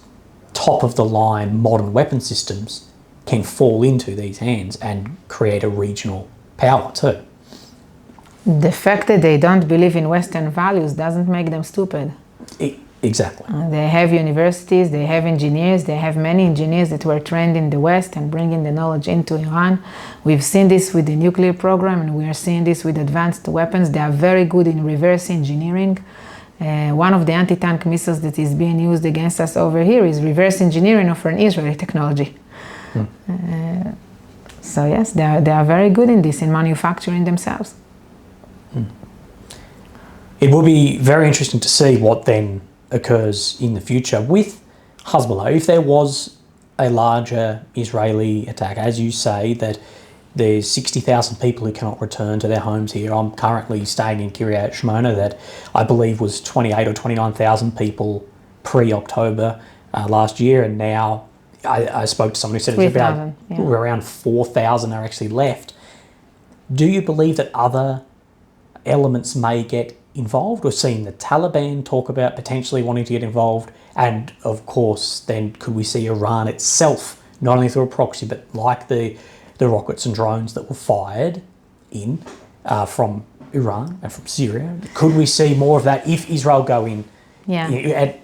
top-of-the-line modern weapon systems can fall into these hands and create a regional power too. The fact that they don't believe in Western values doesn't make them stupid. Exactly. They have universities, they have engineers, they have many engineers that were trained in the West and bringing the knowledge into Iran. We've seen this with the nuclear program, and we are seeing this with advanced weapons. They are very good in reverse engineering. One of the anti-tank missiles that is being used against us over here is reverse engineering of an Israeli technology. So yes, they are very good in this, in manufacturing themselves. It will be very interesting to see what then occurs in the future with Hezbollah. If there was a larger Israeli attack, as you say, that there's 60,000 people who cannot return to their homes here. I'm currently staying in Kiryat Shmona, that I believe was 28 or 29,000 people pre-October last year, and now I spoke to someone who said it's about around 4,000 are actually left. Do you believe that other elements may get involved? We're seeing the Taliban talk about potentially wanting to get involved, and of course then could we see Iran itself, not only through a proxy, but like the rockets and drones that were fired in from Iran and from Syria? Could we see more of that if Israel go in? Yeah.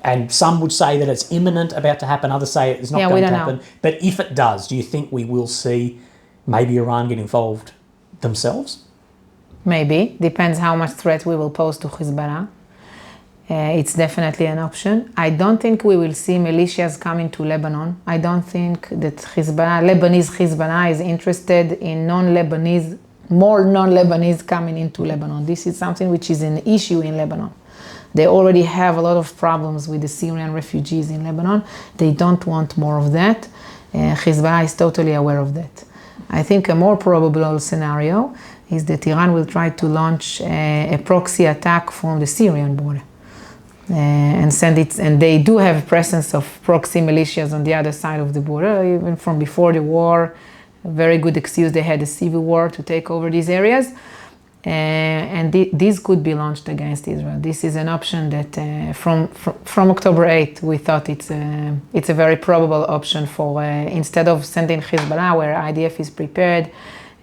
And some would say that it's imminent, about to happen. Others say it's not going to happen. Know. But if it does, do you think we will see maybe Iran get involved themselves? Maybe. Depends how much threat we will pose to Hezbollah. It's definitely an option. I don't think we will see militias coming to Lebanon. I don't think that Lebanese Hezbollah is interested in more non-Lebanese coming into Lebanon. This is something which is an issue in Lebanon. They already have a lot of problems with the Syrian refugees in Lebanon. They don't want more of that. Hezbollah is totally aware of that. I think a more probable scenario is that Iran will try to launch a proxy attack from the Syrian border. And send it, and they do have presence of proxy militias on the other side of the border, even from before the war. A very good excuse, they had a civil war to take over these areas, and these could be launched against Israel. This is an option that from October 8th, we thought it's a very probable option for, instead of sending Hezbollah, where IDF is prepared,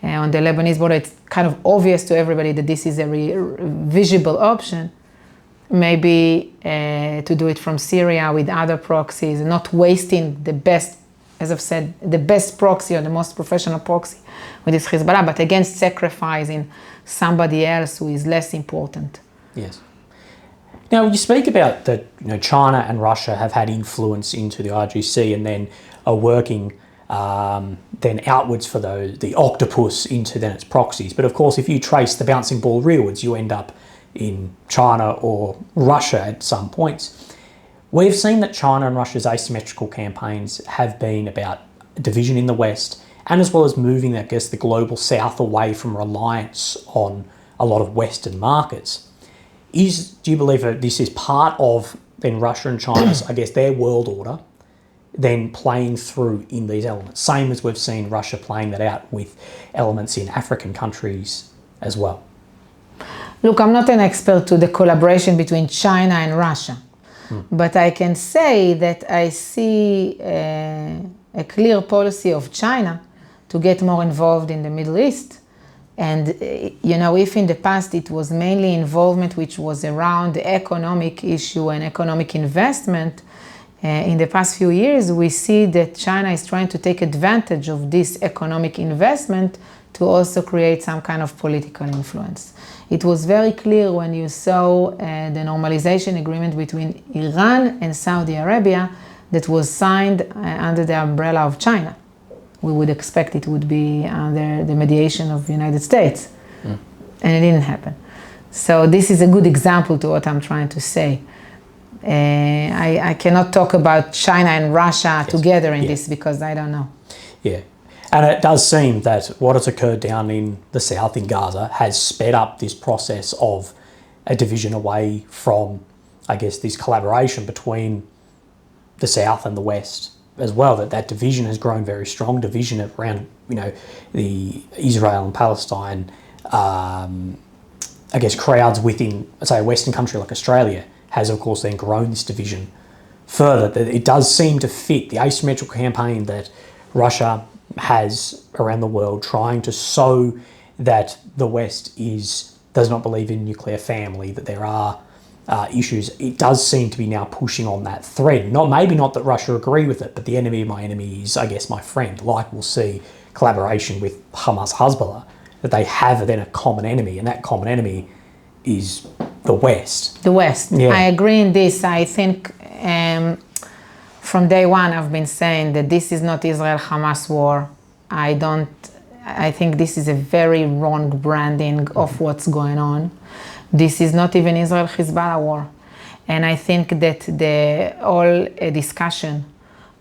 on the Lebanese border, it's kind of obvious to everybody that this is a visible option. Maybe to do it from Syria with other proxies, not wasting the best, as I've said, the best proxy or the most professional proxy with this Hezbollah, but against sacrificing somebody else who is less important. Yes. Now, you speak about that, China and Russia have had influence into the IRGC and then are working then outwards for the octopus into then its proxies. But of course, if you trace the bouncing ball rearwards, you end up in China or Russia at some points. We've seen that China and Russia's asymmetrical campaigns have been about division in the West, and as well as moving, I guess, the global South away from reliance on a lot of Western markets. Do you believe that this is part of then Russia and China's, I guess, their world order, then playing through in these elements? Same as we've seen Russia playing that out with elements in African countries as well. Look, I'm not an expert to the collaboration between China and Russia, but I can say that I see a clear policy of China to get more involved in the Middle East. And, if in the past it was mainly involvement which was around the economic issue and economic investment, in the past few years we see that China is trying to take advantage of this economic investment to also create some kind of political influence. It was very clear when you saw the normalization agreement between Iran and Saudi Arabia that was signed under the umbrella of China. We would expect it would be under the mediation of the United States, and it didn't happen. So this is a good example to what I'm trying to say. I cannot talk about China and Russia together in this because I don't know. Yeah. And it does seem that what has occurred down in the south in Gaza has sped up this process of a division away from, I guess, this collaboration between the south and the west as well. That division has grown very strong. Division around, the Israel and Palestine, I guess, crowds within, say, a Western country like Australia has, of course, then grown this division further. It does seem to fit the asymmetrical campaign that Russia has around the world, trying to sow that the West does not believe in nuclear family, that there are issues, it does seem to be now pushing on that thread. Maybe not that Russia agree with it, but the enemy of my enemy is, I guess, my friend. Like we'll see collaboration with Hamas, Hezbollah, that they have then a common enemy, and that common enemy is the West. The West. Yeah. I agree in this. I think from day one I've been saying that this is not Israel-Hamas war. I think this is a very wrong branding of what's going on. This is not even Israel-Hezbollah war. And I think that the whole discussion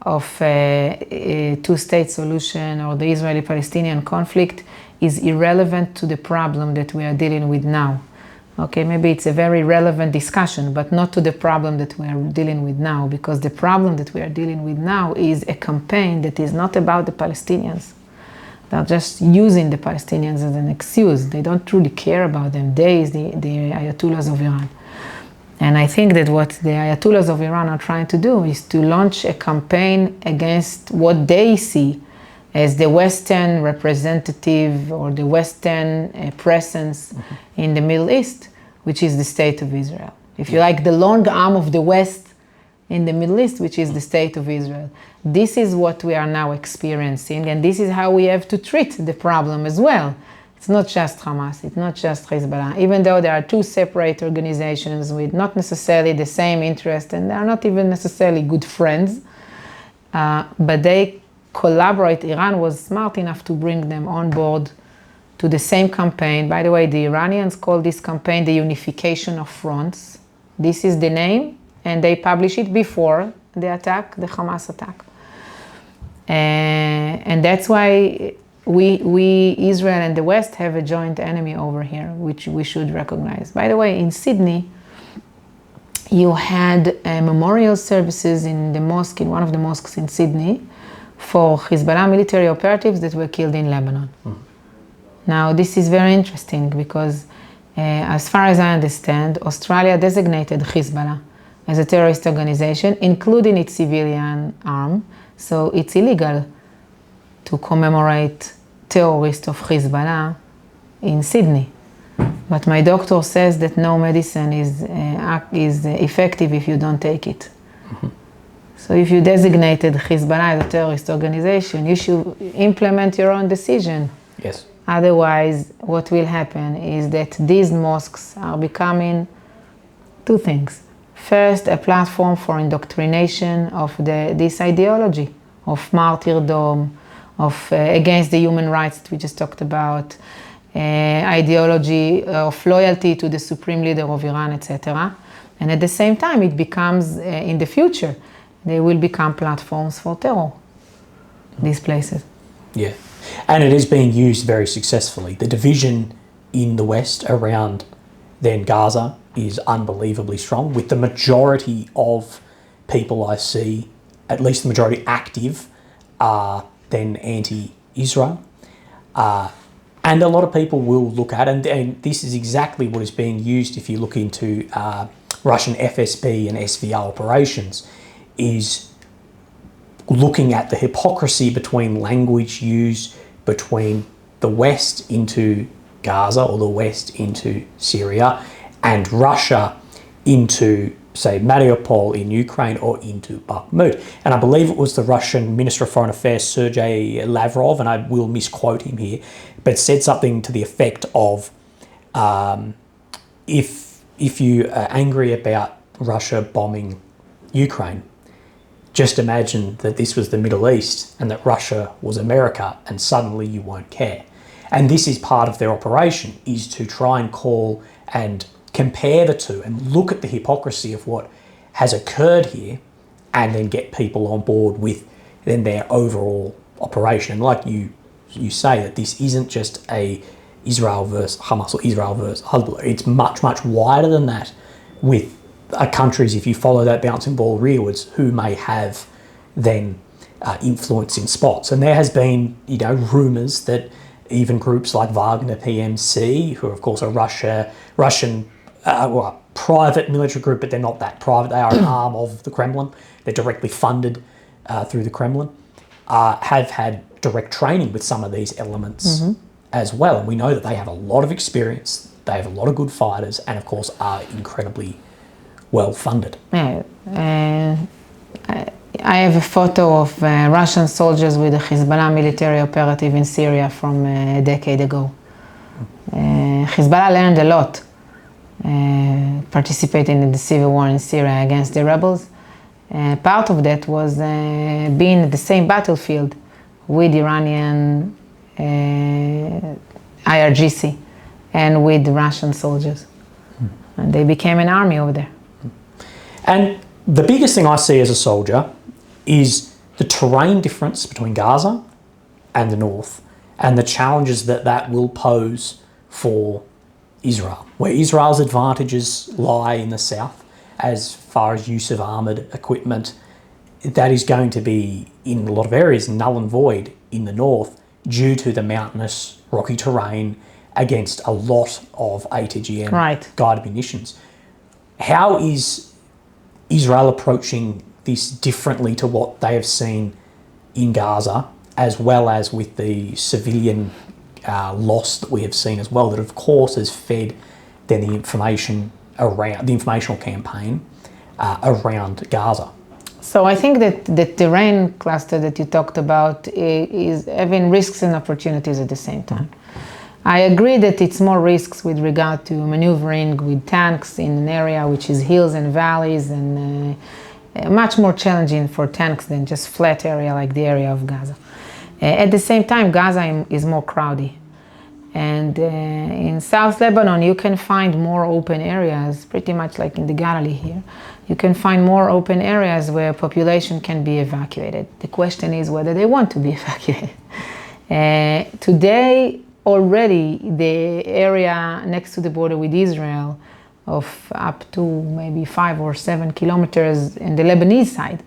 of a two-state solution or the Israeli-Palestinian conflict is irrelevant to the problem that we are dealing with now. Okay, maybe it's a very relevant discussion, but not to the problem that we are dealing with now, because the problem that we are dealing with now is a campaign that is not about the Palestinians. They're just using the Palestinians as an excuse. They don't truly care about them. They is the Ayatollahs of Iran. And I think that what the Ayatollahs of Iran are trying to do is to launch a campaign against what they see as the Western representative or the Western presence in the Middle East, which is the State of Israel. If you like, the long arm of the West in the Middle East, which is the State of Israel. This is what we are now experiencing, and this is how we have to treat the problem as well. It's not just Hamas, it's not just Hezbollah, even though there are two separate organizations with not necessarily the same interest, and they are not even necessarily good friends, but they collaborate. Iran was smart enough to bring them on board to the same campaign. By the way, the Iranians call this campaign the unification of fronts. This is the name, and they publish it before the attack, the Hamas attack. And that's why we, Israel and the West, have a joint enemy over here, which we should recognize. By the way, in Sydney, you had memorial services in the mosque, in one of the mosques in Sydney, for Hezbollah military operatives that were killed in Lebanon. Now, this is very interesting because, as far as I understand, Australia designated Hezbollah as a terrorist organization, including its civilian arm. So it's illegal to commemorate terrorists of Hezbollah in Sydney. But my doctor says that no medicine is effective if you don't take it. So if you designated Hezbollah as a terrorist organization, you should implement your own decision. Yes. Otherwise, what will happen is that these mosques are becoming two things. First, a platform for indoctrination of this ideology of martyrdom, of against the human rights that we just talked about, ideology of loyalty to the supreme leader of Iran, etc. And at the same time, it becomes, in the future, they will become platforms for terror, these places. Yeah, and it is being used very successfully. The division in the West around then Gaza is unbelievably strong, with the majority of people I see, at least the majority active, are then anti-Israel. And a lot of people will look at, and this is exactly what is being used if you look into Russian FSB and SVR operations, is looking at the hypocrisy between language used between the West into Gaza or the West into Syria and Russia into, say, Mariupol in Ukraine or into Bakhmut. And I believe it was the Russian Minister of Foreign Affairs, Sergei Lavrov, and I will misquote him here, but said something to the effect of, if you are angry about Russia bombing Ukraine, just imagine that this was the Middle East and that Russia was America, and suddenly you won't care. And this is part of their operation, is to try and call and compare the two and look at the hypocrisy of what has occurred here, and then get people on board with then their overall operation. And like you say, that this isn't just a Israel versus Hamas or Israel versus Hezbollah. It's much, much wider than that, with countries, if you follow that bouncing ball rearwards, who may have then influence in spots. And there has been, rumours that even groups like Wagner PMC, who are of course a Russian private military group, but they're not that private, they are an arm of the Kremlin, they're directly funded through the Kremlin, have had direct training with some of these elements as well. And we know that they have a lot of experience, they have a lot of good fighters, and of course are incredibly well funded. I have a photo of Russian soldiers with a Hezbollah military operative in Syria from a decade ago. Hezbollah learned a lot participating in the civil war in Syria against the rebels. Part of that was being at the same battlefield with Iranian IRGC and with Russian soldiers. And they became an army over there. And the biggest thing I see as a soldier is the terrain difference between Gaza and the north and the challenges that that will pose for Israel, where Israel's advantages lie in the south as far as use of armoured equipment. That is going to be, in a lot of areas, null and void in the north due to the mountainous, rocky terrain against a lot of ATGM guided munitions. How is Israel approaching this differently to what they have seen in Gaza, as well as with the civilian loss that we have seen as well, that of course has fed then the information around the informational campaign around Gaza? So I think that the terrain cluster that you talked about is having risks and opportunities at the same time. I agree that it's more risks with regard to maneuvering with tanks in an area which is hills and valleys and much more challenging for tanks than just flat area like the area of Gaza. At the same time, Gaza is more crowded. And in South Lebanon, you can find more open areas, pretty much like in the Galilee here. You can find more open areas where population can be evacuated. The question is whether they want to be evacuated. Today, already, the area next to the border with Israel of up to maybe 5 or 7 kilometers in the Lebanese side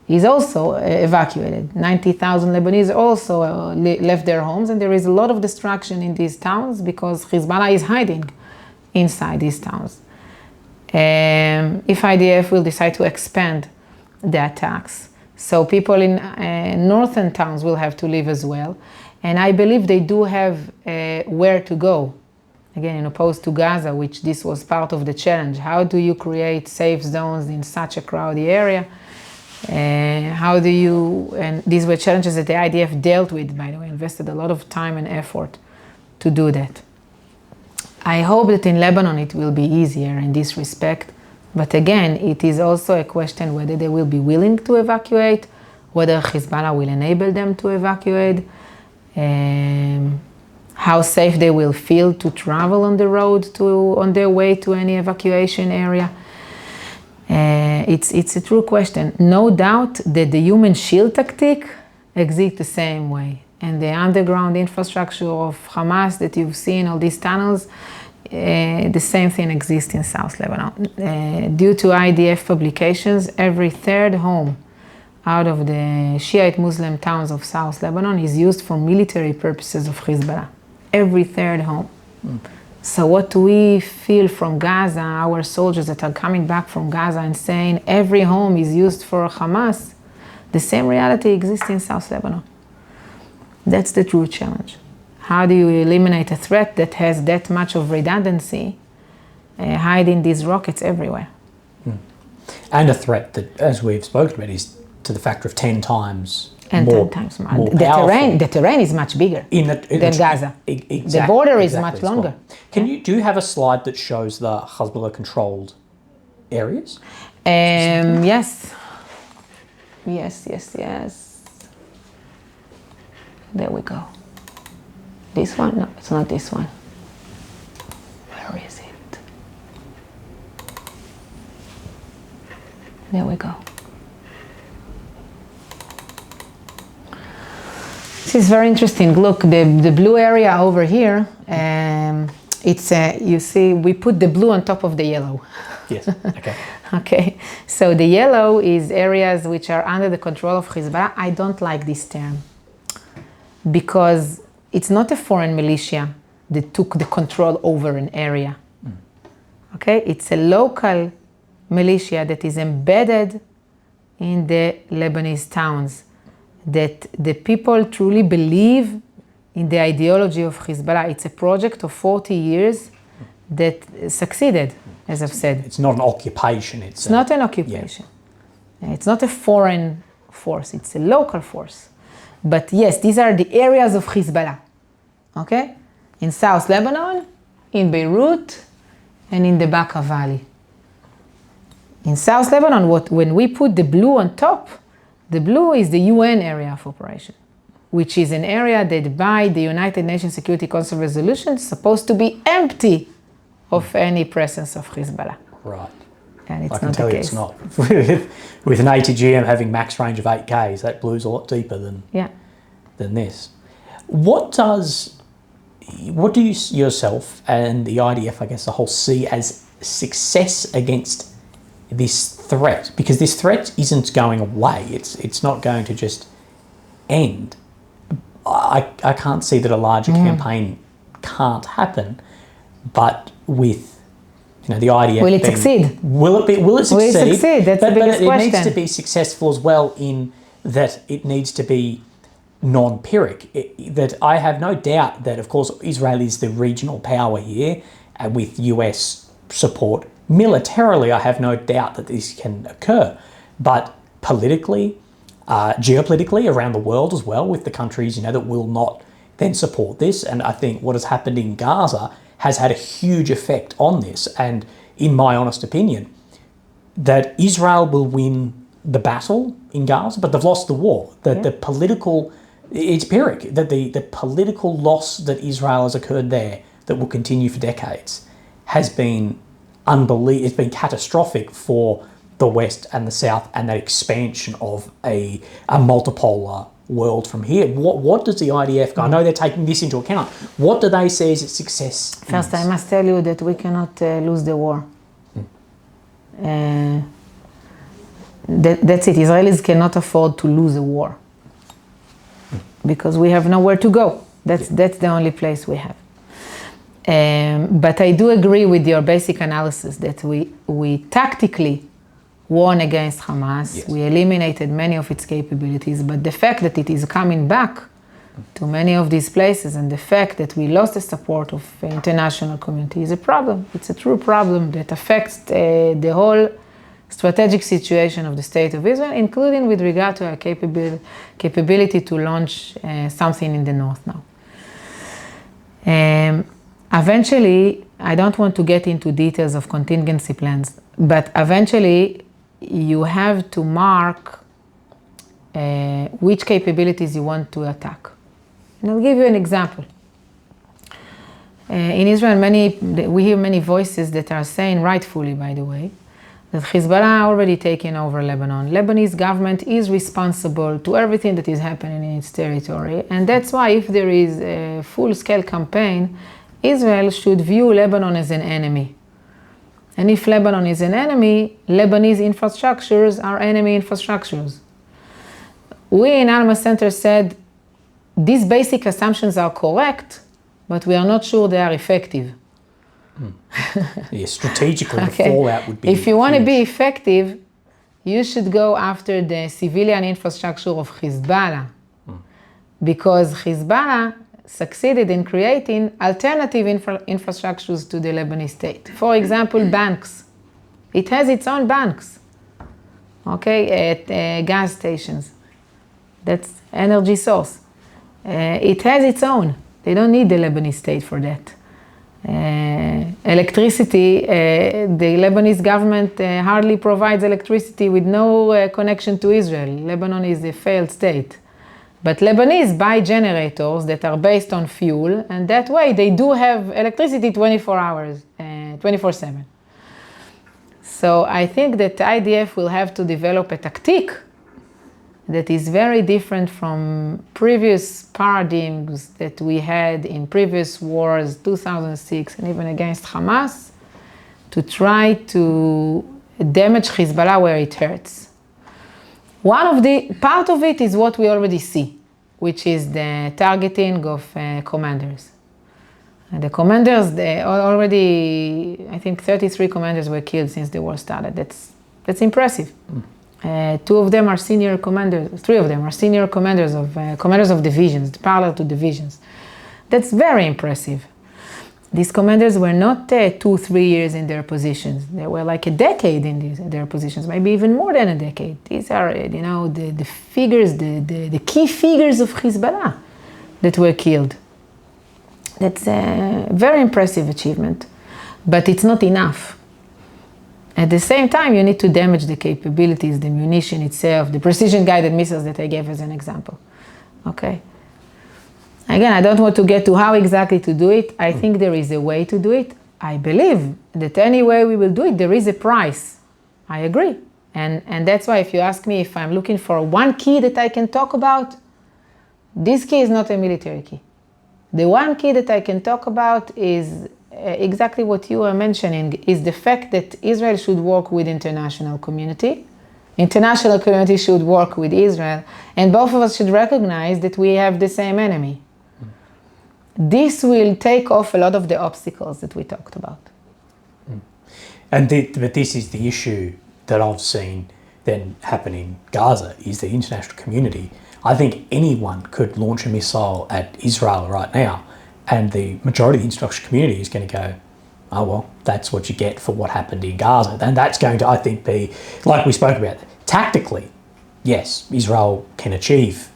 is also evacuated. 90,000 Lebanese also left their homes, and there is a lot of destruction in these towns because Hezbollah is hiding inside these towns. If IDF will decide to expand the attacks, so people in northern towns will have to leave as well. And I believe they do have where to go. Again, in opposed to Gaza, which this was part of the challenge. How do you create safe zones in such a crowded area? How do you, and these were challenges that the IDF dealt with, by the way, invested a lot of time and effort to do that. I hope that in Lebanon it will be easier in this respect, but again, it is also a question whether they will be willing to evacuate, whether Hezbollah will enable them to evacuate, how safe they will feel to travel on the road on their way to any evacuation area. It's a true question. No doubt that the human shield tactic exists the same way. And the underground infrastructure of Hamas that you've seen, all these tunnels, the same thing exists in South Lebanon. Due to IDF publications, every third home out of the Shiite Muslim towns of South Lebanon is used for military purposes of Hezbollah. Every third home. So what do we feel from Gaza, our soldiers that are coming back from Gaza and saying every home is used for Hamas? The same reality exists in South Lebanon. That's the true challenge. How do you eliminate a threat that has that much of redundancy, hiding these rockets everywhere? And a threat that, as we've spoken about, is to the factor of 10 times and more, 10 times more. The terrain is much bigger than Gaza. Exactly, the border is much longer. Well. Do you have a slide that shows the Hezbollah controlled areas? Yes. There we go. This one? No, it's not this one. Where is it? There we go. This is very interesting. Look, the blue area over here, it's you see, we put the blue on top of the yellow. Yes, okay. Okay, so the yellow is areas which are under the control of Hezbollah. I don't like this term because it's not a foreign militia that took the control over an area. Okay, it's a local militia that is embedded in the Lebanese towns, that the people truly believe in the ideology of Hezbollah. It's a project of 40 years that succeeded, as I've said. It's not an occupation. It's not an occupation. Yeah. It's not a foreign force. It's a local force. But yes, these are the areas of Hezbollah. Okay? In South Lebanon, in Beirut, and in the Bekaa Valley. In South Lebanon, when we put the blue on top, the blue is the UN area of operation, which is an area that by the United Nations Security Council resolution is supposed to be empty of any presence of Hezbollah. Right. And it's I can not tell the you case. it's not. With an ATGM having max range of 8 Ks, that blue's a lot deeper than this. What do you yourself and the IDF, I guess the whole, see as success against this threat? Because this threat isn't going away. It's not going to just end. I can't see that a larger campaign can't happen, but with the IDF, will it succeed? Will it succeed? Will it succeed? That's the biggest question. But it needs to be successful as well in that it needs to be non-Pyrrhic. That I have no doubt that, of course, Israel is the regional power here with US support. Militarily, I have no doubt that this can occur. But politically, geopolitically, around the world as well, with the countries, that will not then support this. And I think what has happened in Gaza has had a huge effect on this. And in my honest opinion, that Israel will win the battle in Gaza, but they've lost the war. The political, it's Pyrrhic, that the political loss that Israel has occurred there, that will continue for decades, has been unbelievable. It's been catastrophic for the West and the South, and that expansion of a multipolar world from here. What does the IDF, I know they're taking this into account, what do they see as its success? First, I must tell you that we cannot lose the war. That's it. Israelis cannot afford to lose a war because we have nowhere to go. That's the only place we have. But I do agree with your basic analysis that we tactically won against Hamas. Yes. We eliminated many of its capabilities, but the fact that it is coming back to many of these places and the fact that we lost the support of the international community is a problem. It's a true problem that affects the whole strategic situation of the State of Israel, including with regard to our capability to launch something in the north now. Eventually, I don't want to get into details of contingency plans, but eventually you have to mark which capabilities you want to attack. And I'll give you an example. In Israel, we hear many voices that are saying, rightfully by the way, that Hezbollah already taken over Lebanon. Lebanese government is responsible to everything that is happening in its territory. And that's why if there is a full-scale campaign, Israel should view Lebanon as an enemy. And if Lebanon is an enemy, Lebanese infrastructures are enemy infrastructures. We in Alma Center said, these basic assumptions are correct, but we are not sure they are effective. Yeah, strategically, the fallout would be If you want to huge. be effective, you should go after the civilian infrastructure of Hezbollah. Because Hezbollah succeeded in creating alternative infrastructures to the Lebanese state. For example, banks. It has its own banks, at gas stations. That's energy source. It has its own. They don't need the Lebanese state for that. Electricity, the Lebanese government hardly provides electricity with no connection to Israel. Lebanon is a failed state. But Lebanese buy generators that are based on fuel, and that way they do have electricity 24 hours, 24/7. So I think that IDF will have to develop a tactic that is very different from previous paradigms that we had in previous wars, 2006, and even against Hamas, to try to damage Hezbollah where it hurts. Part of it is what we already see, which is the targeting of commanders. And the commanders, already, I think 33 commanders were killed since the war started. That's impressive. 2 of them are senior commanders, 3 of them are senior commanders of divisions, parallel to divisions. That's very impressive. These commanders were not 2-3 years in their positions. They were like a decade in their positions, maybe even more than a decade. These are, the figures, the key figures of Hezbollah that were killed. That's a very impressive achievement, but it's not enough. At the same time, you need to damage the capabilities, the munition itself, the precision-guided missiles that I gave as an example. Okay. Again, I don't want to get to how exactly to do it. I think there is a way to do it. I believe that any way we will do it, there is a price. I agree. And that's why if you ask me if I'm looking for one key that I can talk about, this key is not a military key. The one key that I can talk about is exactly what you are mentioning, is the fact that Israel should work with international community. International community should work with Israel, and both of us should recognize that we have the same enemy. This will take off a lot of the obstacles that we talked about. But this is the issue that I've seen then happen in Gaza, is the international community. I think anyone could launch a missile at Israel right now, and the majority of the international community is going to go, oh, well, that's what you get for what happened in Gaza. And that's going to, I think, be, like we spoke about, tactically, yes, Israel can achieve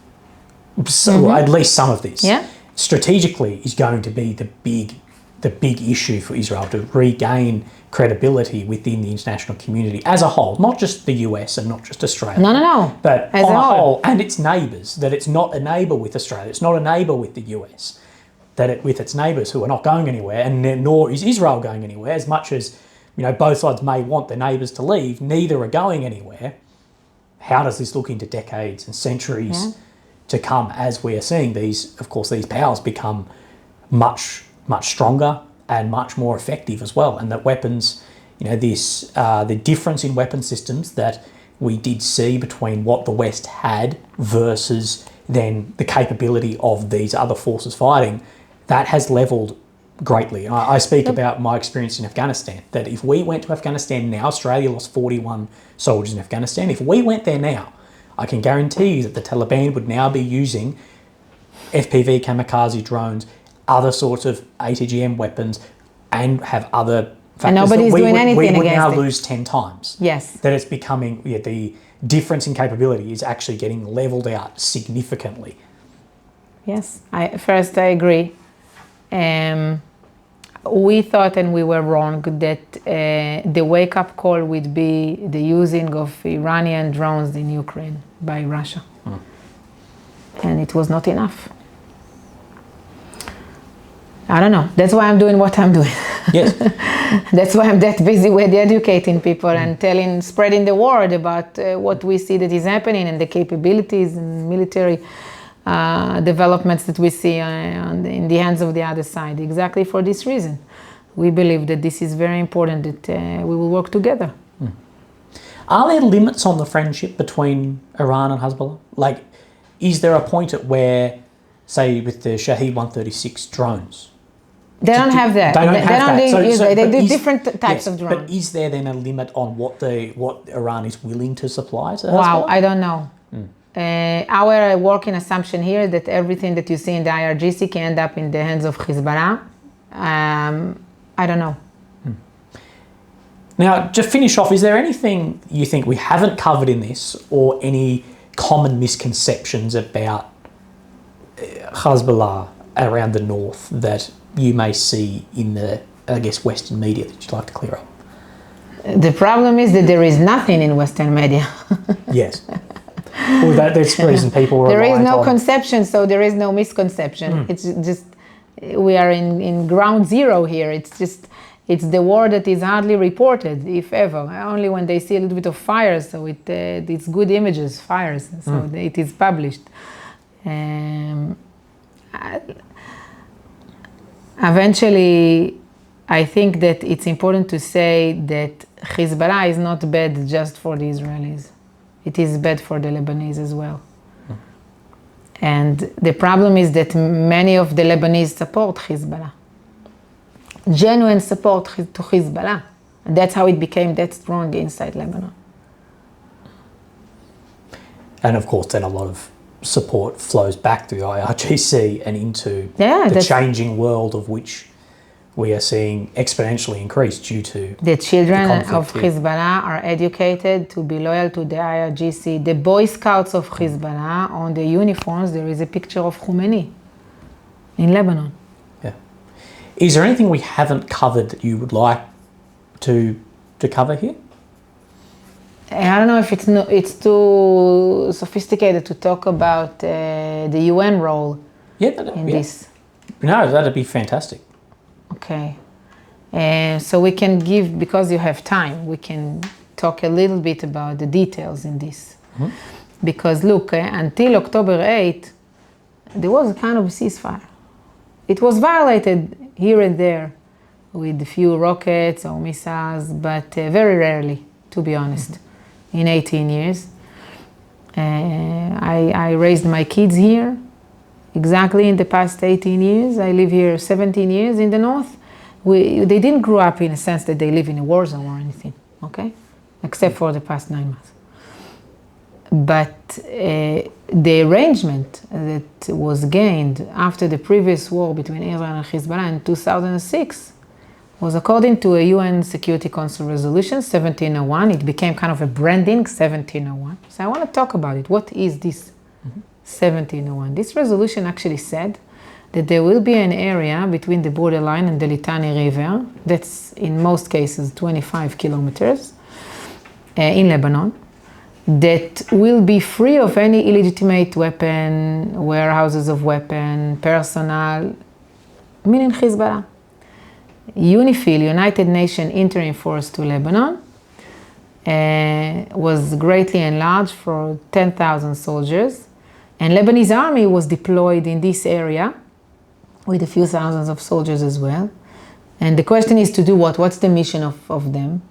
at least some of this. Yeah. Strategically is going to be the big issue for Israel to regain credibility within the international community as a whole, not just the US and not just Australia. No. But as on a whole, and its neighbours, that it's not a neighbour with Australia, it's not a neighbour with the US, that it with its neighbours who are not going anywhere, and nor is Israel going anywhere, as much as both sides may want their neighbours to leave, neither are going anywhere. How does this look into decades and centuries to come as we are seeing these powers become much stronger and much more effective as well, and that weapons, the difference in weapon systems that we did see between what the West had versus then the capability of these other forces fighting, that has levelled greatly. I speak about my experience in Afghanistan, that if we went to Afghanistan now, Australia lost 41 soldiers in Afghanistan. If we went there now, I can guarantee you that the Taliban would now be using FPV kamikaze drones, other sorts of ATGM weapons, and have other factors. And nobody's doing anything against it. We would now lose 10 times. Yes. That it's becoming, the difference in capability is actually getting levelled out significantly. Yes, I agree. We thought, and we were wrong, that the wake-up call would be the using of Iranian drones in Ukraine by Russia. And it was not enough. I don't know. That's why I'm doing what I'm doing. Yes. That's why I'm that busy with educating people and spreading the word about what we see that is happening and the capabilities and military developments that we see in the hands of the other side. Exactly for this reason. We believe that this is very important, that we will work together. Are there limits on the friendship between Iran and Hezbollah? Like, is there a point at where, say, with the Shahed 136 drones, they don't have that. They don't. They do different types of drones. But is there then a limit on what Iran is willing to supply to Hezbollah? Wow, I don't know. Our working assumption here that everything that you see in the IRGC can end up in the hands of Hezbollah. I don't know. Now, to finish off, is there anything you think we haven't covered in this, or any common misconceptions about Hezbollah around the north that you may see in the, Western media that you'd like to clear up? The problem is that there is nothing in Western media. Yes. Well, that's the reason people there is no conception, so there is no misconception. It's just, we are in ground zero here. It's the war that is hardly reported, if ever. Only when they see a little bit of fire, so it's good images, fires, so it is published. Eventually, I think that it's important to say that Hezbollah is not bad just for the Israelis. It is bad for the Lebanese as well. And the problem is that many of the Lebanese support Hezbollah. Genuine support to Hezbollah. And that's how it became that strong inside Lebanon. And of course, then a lot of support flows back to the IRGC and into the changing world of which we are seeing exponentially increase due to the children the of Hezbollah are educated to be loyal to the IRGC. The Boy Scouts of Hezbollah, on the uniforms, there is a picture of Khomeini in Lebanon. Yeah. Is there anything we haven't covered that you would like to cover here? I don't know if it's too sophisticated to talk about the UN role in this. No, that'd be fantastic. Okay. So we can give, because you have time, we can talk a little bit about the details in this. Mm-hmm. Because look, until October 8th, there was a kind of a ceasefire. It was violated here and there with a few rockets or missiles, but very rarely, to be honest, in 18 years. I raised my kids here. Exactly in the past 18 years. I live here 17 years in the north. They didn't grow up in a sense that they live in a war zone or anything, okay? Except for the past 9 months. But the arrangement that was gained after the previous war between Israel and Hezbollah in 2006 was according to a UN Security Council resolution, 1701. It became kind of a branding, 1701. So I want to talk about it. What is this 1701? This resolution actually said that there will be an area between the borderline and the Litani River, that's in most cases 25 kilometers in Lebanon, that will be free of any illegitimate weapon, warehouses of weapon, personnel, meaning Hezbollah. UNIFIL, United Nations Interim Force to Lebanon, was greatly enlarged for 10,000 soldiers. And Lebanese army was deployed in this area with a few thousands of soldiers as well. And the question is to do what? What's the mission of them?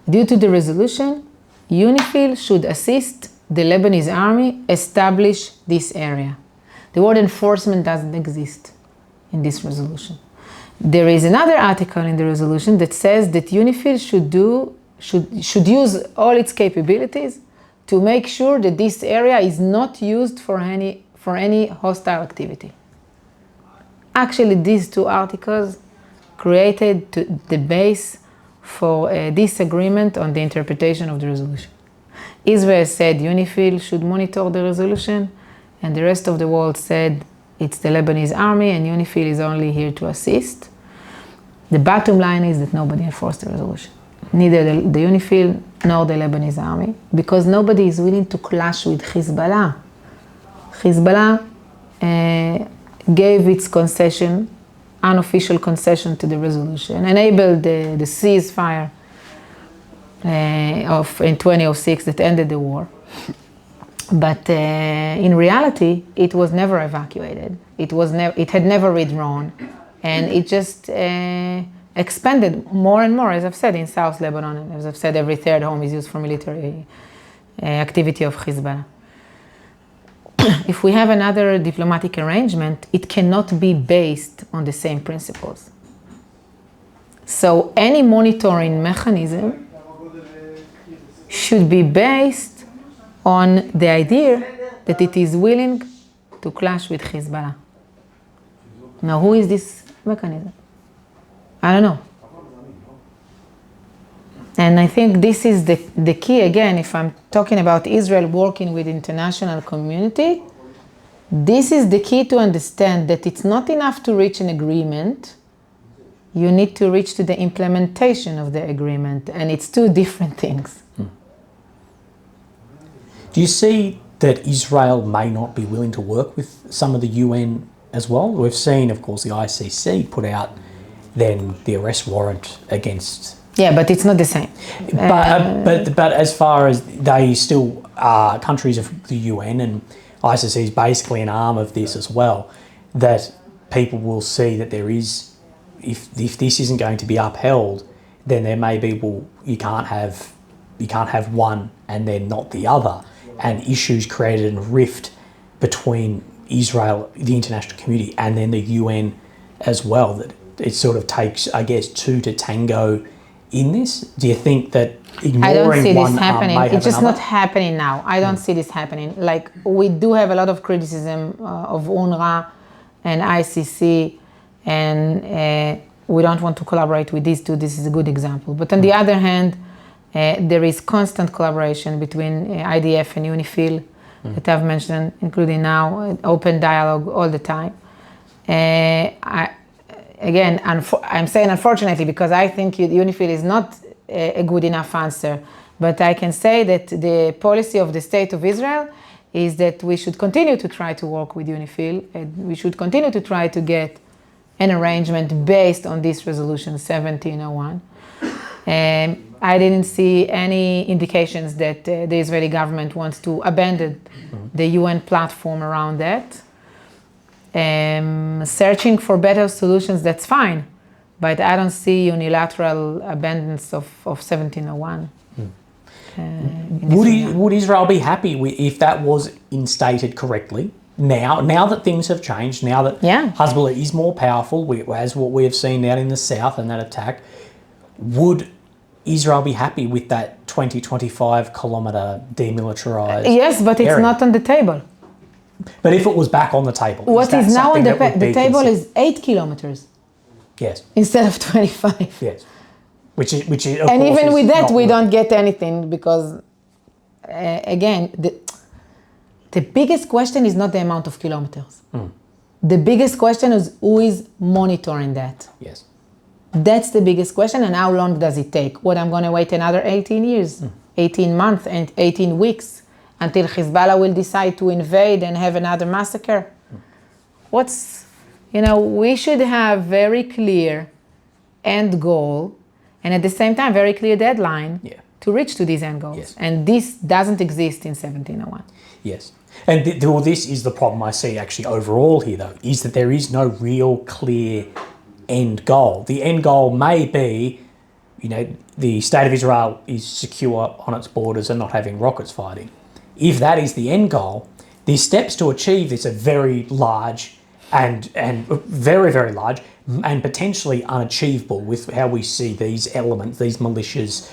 Due to the resolution, UNIFIL should assist the Lebanese army establish this area. The word enforcement doesn't exist in this resolution. There is another article in the resolution that says that UNIFIL should use all its capabilities to make sure that this area is not used for any hostile activity. Actually, these two articles created the base for a disagreement on the interpretation of the resolution. Israel said UNIFIL should monitor the resolution, and the rest of the world said it's the Lebanese army and UNIFIL is only here to assist. The bottom line is that nobody enforced the resolution. Neither the UNIFIL nor the Lebanese army, because nobody is willing to clash with Hezbollah. Hezbollah gave its concession, unofficial concession to the resolution, enabled the ceasefire in 2006 that ended the war. But in reality, it was never evacuated. It had never withdrawn, and it just expanded more and more, as I've said, in South Lebanon. And as I've said, every third home is used for military activity of Hezbollah. If we have another diplomatic arrangement, it cannot be based on the same principles. So any monitoring mechanism should be based on the idea that it is willing to clash with Hezbollah. Now, who is this mechanism? I don't know. And I think this is the key, again, if I'm talking about Israel working with international community, this is the key to understand that it's not enough to reach an agreement. You need to reach to the implementation of the agreement, and it's two different things. Do you see that Israel may not be willing to work with some of the UN as well? We've seen, of course, the ICC put out then the arrest warrant against... Yeah, but it's not the same. But as far as they still are countries of the UN, and ICC is basically an arm of this as well, that people will see that there is, if this isn't going to be upheld, then there may be, well, you can't have one and then not the other, and issues created a rift between Israel, the international community, and then the UN as well, that it sort of takes, I guess, two to tango in this. Do you think that ignoring I don't see one this happening. may have it's just another? not happening now. I don't see this happening. Like, we do have a lot of criticism of UNRWA and ICC and we don't want to collaborate with these two. This is a good example. But on the other hand, there is constant collaboration between IDF and UNIFIL that I've mentioned, including now, open dialogue all the time. I'm saying unfortunately because I think UNIFIL is not a good enough answer, but I can say that the policy of the State of Israel is that we should continue to try to work with UNIFIL, and we should continue to try to get an arrangement based on this resolution 1701. I didn't see any indications that the Israeli government wants to abandon the UN platform around that. Searching for better solutions, that's fine, but I don't see unilateral abandonance of 1701. Would Israel be happy if that was instated correctly? Now that things have changed, now that Hezbollah is more powerful, as what we have seen out in the south and that attack, would Israel be happy with that 20-25 kilometre demilitarised Yes, but it's not on the table. But if it was back on the table, what is now on the table is 8 kilometers. Yes. Instead of 25. Yes. Which is and even with that, we don't get anything because, again, the biggest question is not the amount of kilometers. The biggest question is who is monitoring that. Yes. That's the biggest question, and how long does it take? What, I'm going to wait another 18 years, 18 months, and 18 weeks until Hezbollah will decide to invade and have another massacre? We should have very clear end goal, and at the same time, very clear deadline to reach to these end goals. Yes. And this doesn't exist in 1701. Yes. And this is the problem I see actually overall here, though, is that there is no real clear end goal. The end goal may be, the state of Israel is secure on its borders and not having rockets fighting. If that is the end goal, the steps to achieve this are very large and very, very large and potentially unachievable with how we see these elements, these militias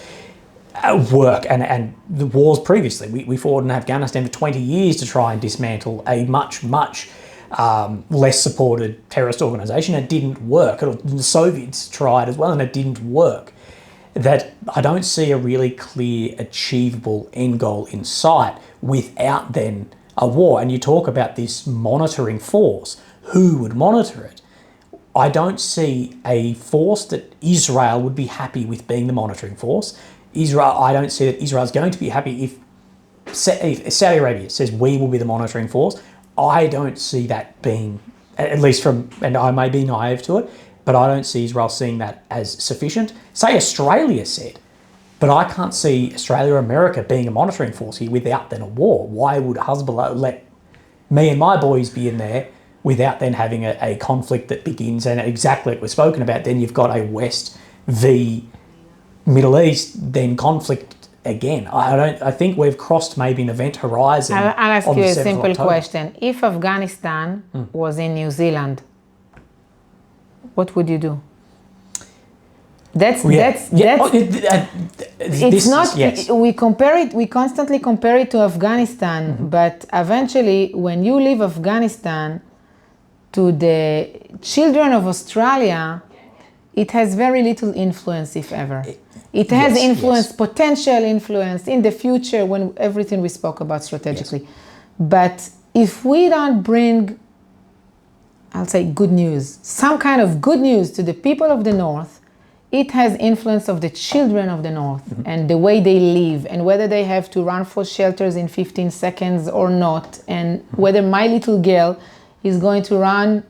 work. And the wars previously, we fought in Afghanistan for 20 years to try and dismantle a much less supported terrorist organisation. It didn't work. The Soviets tried as well and it didn't work. That I don't see a really clear, achievable end goal in sight without then a war. And you talk about this monitoring force. Who would monitor it? I don't see a force that Israel would be happy with being the monitoring force. I don't see that Israel's going to be happy if Saudi Arabia says we will be the monitoring force. I don't see that being, at least and I may be naive to it, but I don't see Israel seeing that as sufficient. Say Australia said, but I can't see Australia or America being a monitoring force here without then a war. Why would Hezbollah let me and my boys be in there without then having a conflict that begins? And exactly like we've spoken about, then you've got a West v Middle East, then conflict again. I think we've crossed maybe an event horizon. I'll ask you a simple question. If Afghanistan was in New Zealand, what would you do? We constantly compare it to Afghanistan, but eventually when you leave Afghanistan to the children of Australia, it has very little influence, if ever. It has influence, potential influence in the future when everything we spoke about strategically. Yes. But if we don't bring, I'll say good news, some kind of good news to the people of the North, it has influence of the children of the North and the way they live and whether they have to run for shelters in 15 seconds or not, and whether my little girl is going to run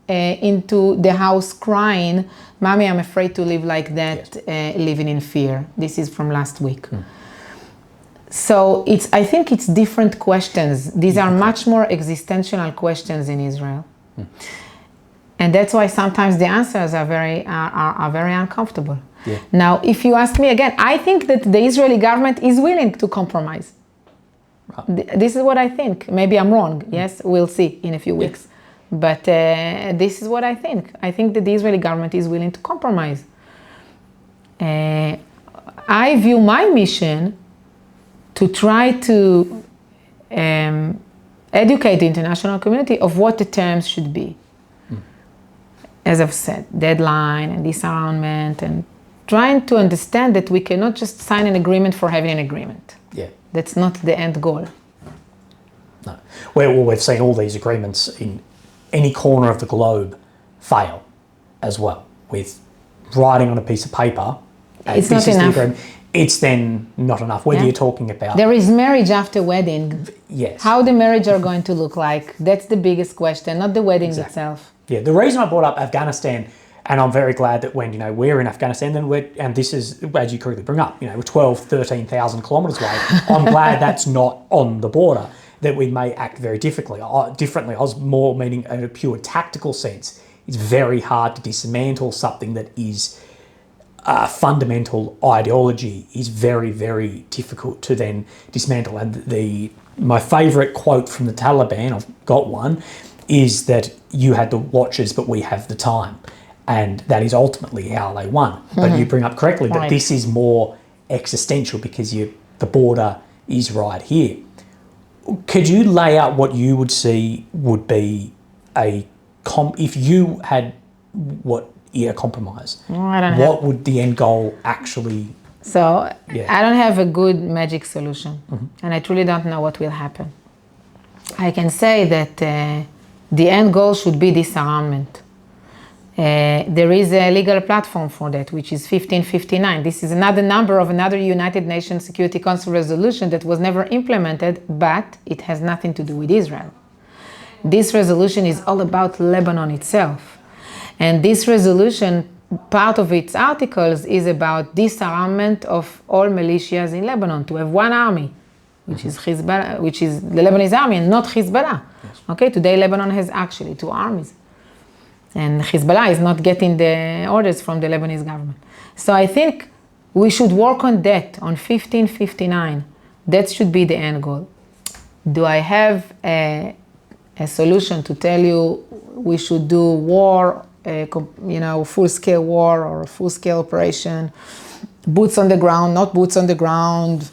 into the house crying, "Mommy, I'm afraid to live like that, living in fear." This is from last week. So I think it's different questions. These are much more existential questions in Israel. And that's why sometimes the answers are very uncomfortable. Yeah. Now, if you ask me again, I think that the Israeli government is willing to compromise. This is what I think. Maybe I'm wrong. Yes, we'll see in a few weeks. But this is what I think. I think that the Israeli government is willing to compromise. I view my mission to try to educate the international community of what the terms should be. as I've said, deadline and disarmament, and trying to understand that we cannot just sign an agreement for having an agreement. Yeah. That's not the end goal. No. We've seen all these agreements in any corner of the globe fail as well, with writing on a piece of paper. It's not enough. It's then not enough. Whether you're talking about... There is marriage after wedding. Yes. How the marriage are going to look like, that's the biggest question, not the wedding itself. Yeah, the reason I brought up Afghanistan, and I'm very glad that when, we're in Afghanistan, and this is, as you correctly bring up, we're 12, 13,000 kilometres away. I'm glad that's not on the border, that we may act very differently. I was more meaning in a pure tactical sense. It's very hard to dismantle something that is fundamental ideology is very, very difficult to then dismantle. And my favourite quote from the Taliban, I've got one, is that you had the watches, but we have the time. And that is ultimately how they won. But you bring up correctly that this is more existential because the border is right here. Could you lay out what you would see would be if you had a compromise? What would the end goal actually? So I don't have a good magic solution, and I truly don't know what will happen. I can say that the end goal should be disarmament. There is a legal platform for that, which is 1559. This is another number of another United Nations Security Council resolution that was never implemented, but it has nothing to do with Israel. This resolution is all about Lebanon itself. And this resolution, part of its articles is about disarmament of all militias in Lebanon, to have one army, which is Hezbollah, which is the Lebanese army and not Hezbollah. Yes. Okay, today Lebanon has actually two armies. And Hezbollah is not getting the orders from the Lebanese government. So I think we should work on that, on 1559. That should be the end goal. Do I have a solution to tell you we should do war, full-scale war or full-scale operation, boots on the ground, not boots on the ground?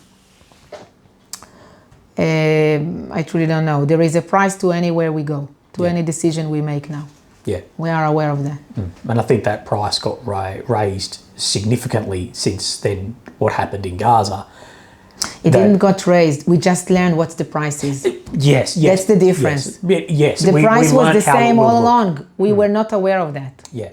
I truly don't know. There is a price to anywhere we go, to any decision we make now. Yeah. We are aware of that. And I think that price got raised significantly since then what happened in Gaza. It didn't got raised. We just learned what the price is. Yes. That's the difference. Yes. The price was the same all along. We were not aware of that. Yeah.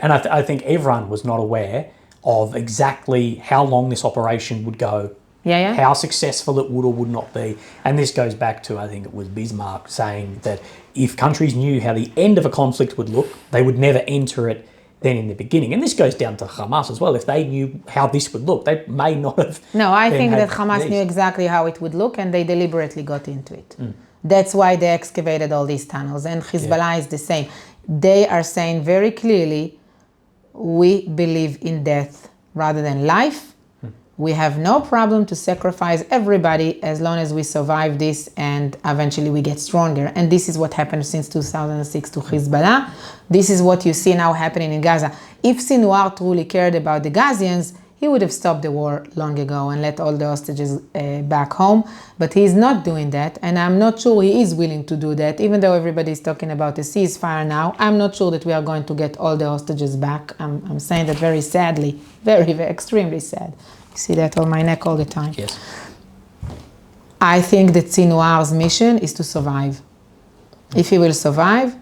And I think everyone was not aware of exactly how long this operation would go. How successful it would or would not be. And this goes back to, I think it was Bismarck saying that if countries knew how the end of a conflict would look, they would never enter it then in the beginning. And this goes down to Hamas as well. If they knew how this would look, they may not have. No, I think that Hamas knew exactly how it would look and they deliberately got into it. That's why they excavated all these tunnels. And Hezbollah is the same. They are saying very clearly, we believe in death rather than life. We have no problem to sacrifice everybody as long as we survive this and eventually we get stronger. And this is what happened since 2006 to Hezbollah. This is what you see now happening in Gaza. If Sinwar truly cared about the Gazians, he would have stopped the war long ago and let all the hostages back home. But he is not doing that, and I'm not sure he is willing to do that. Even though everybody is talking about a ceasefire now, I'm not sure that we are going to get all the hostages back. I'm saying that very sadly, very, very extremely sad. You see that on my neck all the time. Yes. I think that Sinwar's mission is to survive. If he will survive,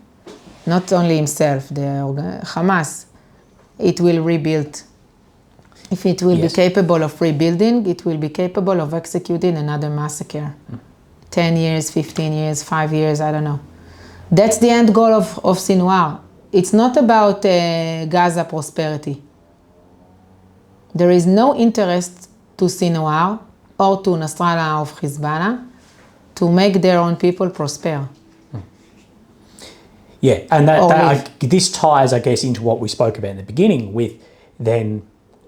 not only himself, the Hamas, it will rebuild. If it will be capable of rebuilding, it will be capable of executing another massacre. 10 years, 15 years, 5 years, I don't know. That's the end goal of Sinwar. It's not about Gaza prosperity. There is no interest to Sinwar or to Nasrallah of Hezbollah to make their own people prosper. Yeah, and this ties, I guess, into what we spoke about in the beginning with then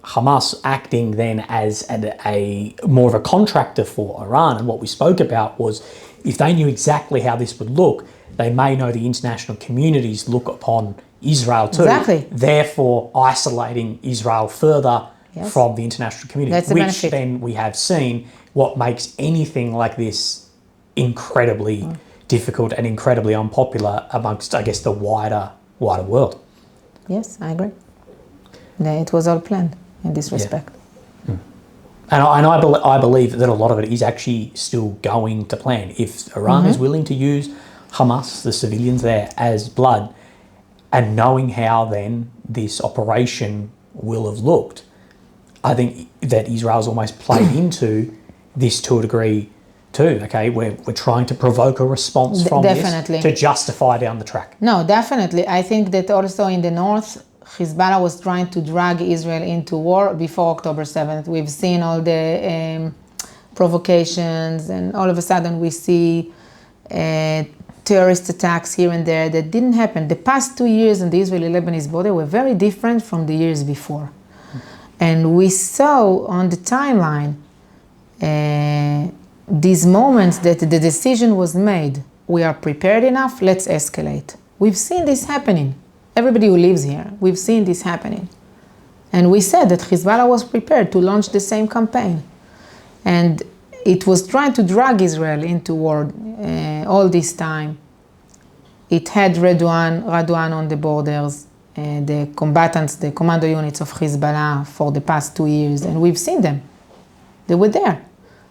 Hamas acting then as a more of a contractor for Iran. And what we spoke about was if they knew exactly how this would look, they may know the international communities look upon Israel too. Exactly. Therefore, isolating Israel further from the international community, which then we have seen what makes anything like this incredibly difficult and incredibly unpopular amongst, I guess, the wider world. Yes, I agree. It was all planned in this respect. Yeah. And I believe that a lot of it is actually still going to plan. If Iran is willing to use Hamas, the civilians there, as blood, and knowing how then this operation will have looked, I think that Israel's almost played into this to a degree too. Okay, we're trying to provoke a response from Definitely. this to justify down the track. No, definitely. I think that also in the north, Hezbollah was trying to drag Israel into war before October 7th. We've seen all the provocations, and all of a sudden we see terrorist attacks here and there that didn't happen. The past 2 years in the Israeli-Lebanese border were very different from the years before. And we saw on the timeline these moments that the decision was made. We are prepared enough, let's escalate. We've seen this happening. Everybody who lives here, we've seen this happening. And we said that Hezbollah was prepared to launch the same campaign. And it was trying to drag Israel into war all this time. It had Radwan on the borders, the combatants, the commando units of Hezbollah for the past 2 years, and we've seen them. They were there.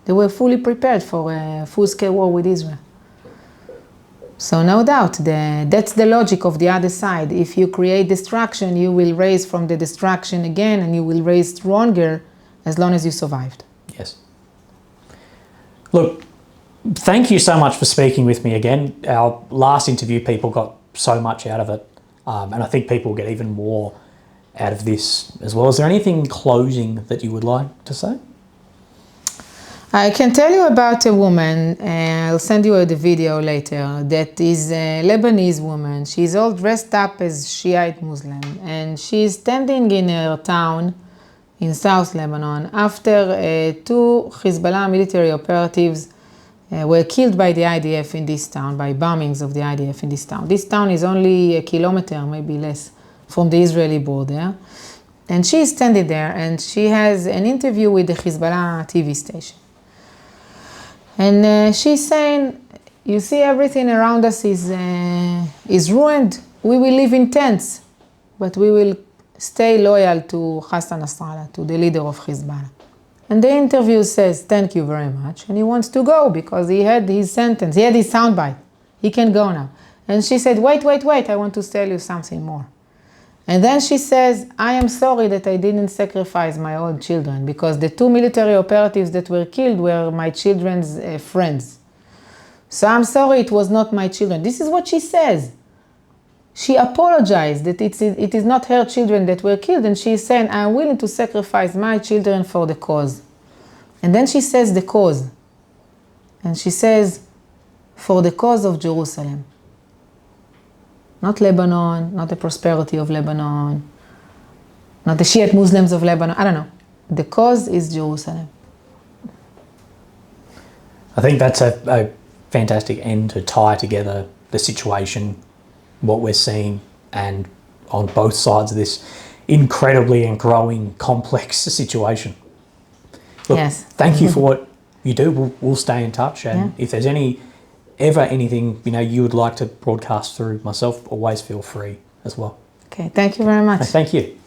They were fully prepared for a full-scale war with Israel. So no doubt, that's the logic of the other side. If you create destruction, you will raise from the destruction again, and you will raise stronger as long as you survived. Yes. Look, thank you so much for speaking with me again. Our last interview, people got so much out of it, and I think people get even more out of this as well. Is there anything in closing that you would like to say? I can tell you about a woman, I'll send you the video later, that is a Lebanese woman. She's all dressed up as Shiite Muslim, and she's standing in her town in South Lebanon after 2 Hezbollah military operatives were killed by the IDF in this town, by bombings of the IDF in this town. This town is only a kilometer, maybe less, from the Israeli border. And she is standing there, and she has an interview with the Hezbollah TV station. And she's saying, you see, everything around us is ruined. We will live in tents, but we will stay loyal to Hassan Nasrallah, to the leader of Hezbollah. And the interview says, thank you very much. And he wants to go because he had his sentence. He had his soundbite. He can go now. And she said, wait, I want to tell you something more. And then she says, I am sorry that I didn't sacrifice my own children because the 2 military operatives that were killed were my children's friends. So I'm sorry it was not my children. This is what she says. She apologized that it is not her children that were killed, and she is saying, I'm willing to sacrifice my children for the cause. And then she says the cause. And she says, for the cause of Jerusalem. Not Lebanon, not the prosperity of Lebanon, not the Shiite Muslims of Lebanon, I don't know. The cause is Jerusalem. I think that's a fantastic end to tie together the situation, what we're seeing, and on both sides of this incredibly and growing complex situation. Look, yes. Thank you for what you do. We'll stay in touch, and if there's anything you would like to broadcast through myself, always feel free as well. Okay, thank you very much. Thank you.